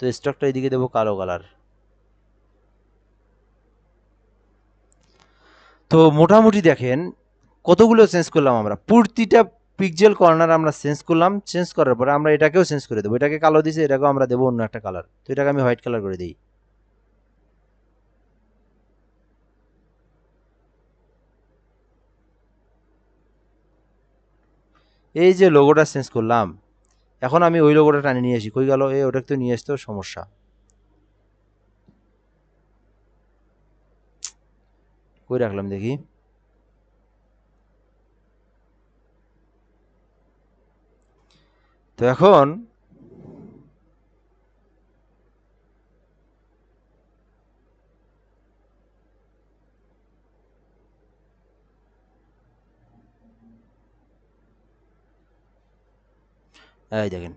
তো স্টকটা এদিকে দেবো কালো কালার। তো মোটামুটি দেখেন কতগুলো চেঞ্জ করলাম আমরা, প্রতিটা পিক্সেল কর্নার আমরা চেঞ্জ করলাম। চেঞ্জ করার পরে আমরা এটাকেও চেঞ্জ করে দেবো, এটাকে কালো দিছে, এটাকেও আমরা দেবো অন্য একটা কালার। তো এটাকে আমি হোয়াইট কালার করে দিই। এই যে লোগোটা চেঞ্জ করলাম, এখন আমি ওই লোগোটা টানে নিয়ে আসি, কই গেল, ওটাকে তো নিয়ে আসতেও সমস্যা, কই রাখলাম দেখি। তো এখন এই দেখেন,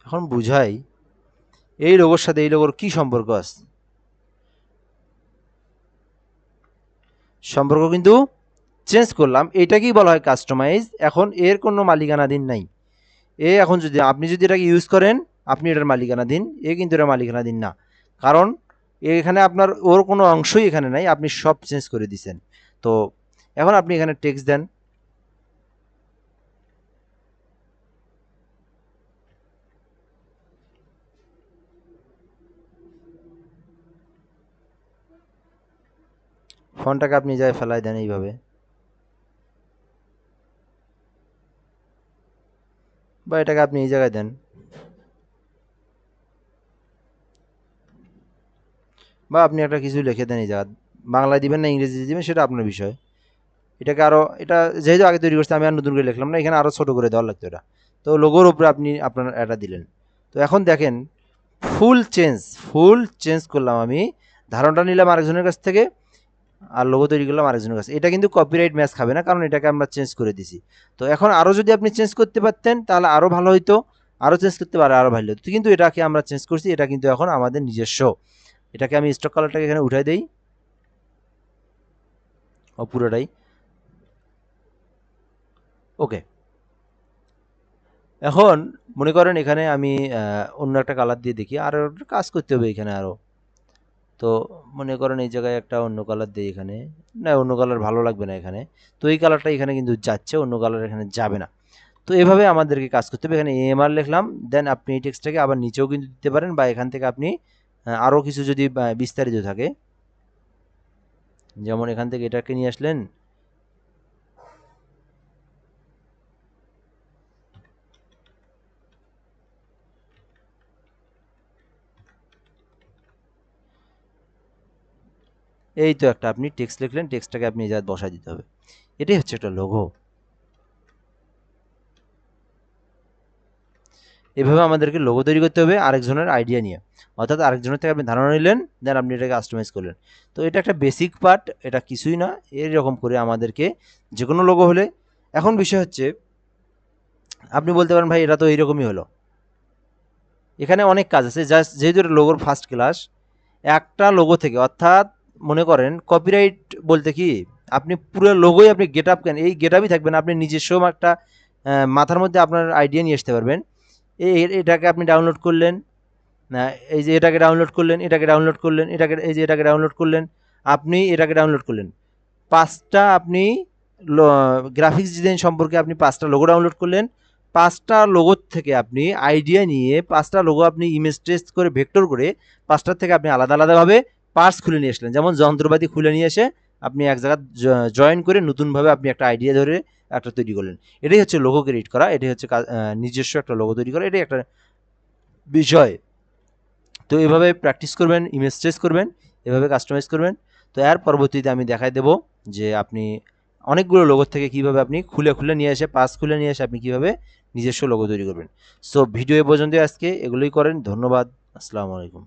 এখন বুঝাই এই লোগোর সাথে এই লোগোর কি সম্পর্ক আছে। সম্পর্ক কিন্তু চেঞ্জ করলাম, এটাকেই বলা হয় কাস্টমাইজ। এখন এর কোনো মালিকানাধীন নাই। এখন যদি আপনি যদি এটাকে ইউজ করেন, আপনি এটার মালিকানাধীন, কিন্তু এটার মালিকানাধীন না। কারণ এখানে আপনার ওর কোনো অংশই এখানে নাই, আপনি সব চেঞ্জ করে দিছেন। তো এখন আপনি এখানে টেক্সট দেন, ফোনটাকে আপনি যায় ফেলায় দেন এইভাবে, বা এটাকে আপনি এই জায়গায় দেন, বা আপনি একটা কিছু লিখে দেন এই জায়গা, বাংলায় দিবেন না ইংরেজি দিবেন সেটা আপনার বিষয়। এটাকে আরও, এটা যেহেতু আগে তৈরি করতে আমি আর নতুন করে লিখলাম না, এখানে আরও ছোটো করে দেওয়ার লাগতো এটা। তো লোগোর উপরে আপনি আপনার এটা দিলেন। তো এখন দেখেন ফুল চেঞ্জ, ফুল চেঞ্জ করলাম আমি, ধারণটা নিলাম আরেকজনের কাছ থেকে, আর লোগো তৈরি করলাম আরেকজনের কাছে। এটা কিন্তু কপিরাইট ম্যাচ খাবে না, কারণ এটাকে আমরা চেঞ্জ করে দিছি। তো এখন আরও যদি আপনি চেঞ্জ করতে পারতেন তাহলে আরও ভালো হইতো, আরও চেঞ্জ করতে পারে আরও ভালো হতো, কিন্তু এটাকে আমরা চেঞ্জ করছি, এটা কিন্তু এখন আমাদের নিজস্ব। এটাকে আমি স্টক কালারটাকে এখানে উঠাই দেই, ও পুরোটাই ওকে। এখন মনে করেন এখানে আমি অন্য একটা কালার দিয়ে দেখি, আর কাজ করতে হবে এখানে আরও। তো মনে করেন এই জায়গায় একটা অন্য কালার দিই এখানে, না অন্য কালার ভালো লাগবে না এখানে, তো এই কালারটা এখানে কিন্তু যাচ্ছে, অন্য কালার এখানে যাবে না। তো এভাবে আমাদেরকে কাজ করতে হবে। এখানে এএমআর লিখলাম, দেন আপনি এই টেক্সটটাকে আবার নিচেও কিন্তু দিতে পারেন, বা এখান থেকে আপনি আরও কিছু যদি বিস্তারিত থাকে, যেমন এখান থেকে এটাকে নিয়ে আসলেন, এই তো একটা আপনি টেক্সট লিখলেন, টেক্সটটাকে আপনি এই জায়গায় বসায় দিতে হবে। এটাই হচ্ছে একটা লোগো। এভাবে আমাদেরকে লোগো তৈরি করতে হবে আরেকজনের আইডিয়া নিয়ে, অর্থাৎ আরেকজনের থেকে আপনি ধারণা নিলেন, দেন আপনি এটাকে কাস্টমাইজ করলেন। তো এটা একটা বেসিক পার্ট, এটা কিছুই না। এরকম করে আমাদেরকে যে কোনো লোগো হলে, এখন বিষয় হচ্ছে আপনি বলতে পারেন ভাই এটা তো এইরকমই হলো, এখানে অনেক কাজ আছে। জাস্ট যেহেতু এটা লোগোর ফার্স্ট ক্লাস, একটা লোগো থেকে, অর্থাৎ মনে করেন কপিরাইট বলতে কি, আপনি পুরো লোগোই আপনি গেট আপ কেন, এই গেট আপই থাকবেন, আপনি নিজস্ব একটা মাথার মধ্যে আপনার আইডিয়া নিয়ে আসতে পারবেন। এটাকে আপনি ডাউনলোড করলেন, না এই যে এটাকে ডাউনলোড করলেন, এটাকে ডাউনলোড করলেন, এটাকে এই যে এটাকে ডাউনলোড করলেন, আপনি এটাকে ডাউনলোড করলেন, পাঁচটা আপনি গ্রাফিক্স ডিজাইন সম্পর্কে আপনি পাঁচটা লোগো ডাউনলোড করলেন, পাঁচটা লোগোর থেকে আপনি আইডিয়া নিয়ে পাঁচটা লোগো আপনি ইমেজ টেস্ট করে ভেক্টর করে পাঁচটার থেকে আপনি আলাদা আলাদাভাবে পার্টস খুলে নিয়ে আসলেন, যেমন যন্ত্রপাতি খুলে নিয়ে এসে আপনি এক জায়গায় জয়েন করে নতুনভাবে আপনি একটা আইডিয়া ধরে একটা তৈরি করলেন। এটাই হচ্ছে লোগো ক্রিয়েট করা, এটাই হচ্ছে নিজস্ব একটা লোগো তৈরি করা, এটাই একটা বিষয়। তো এভাবে প্র্যাকটিস করবেন, ইমেজ টেস্ট করবেন, এভাবে কাস্টমাইজ করবেন। তো এর পরবর্তীতে আমি দেখাই দেবো যে আপনি অনেকগুলো লোগো থেকে কিভাবে আপনি খুলে খুলে নিয়ে এসে, পাস খুলে নিয়ে এসে আপনি কিভাবে নিজস্ব লোগো তৈরি করবেন। সো ভিডিও এ পর্যন্ত, আজকে এগুলোই করেন। ধন্যবাদ। আসসালামু আলাইকুম।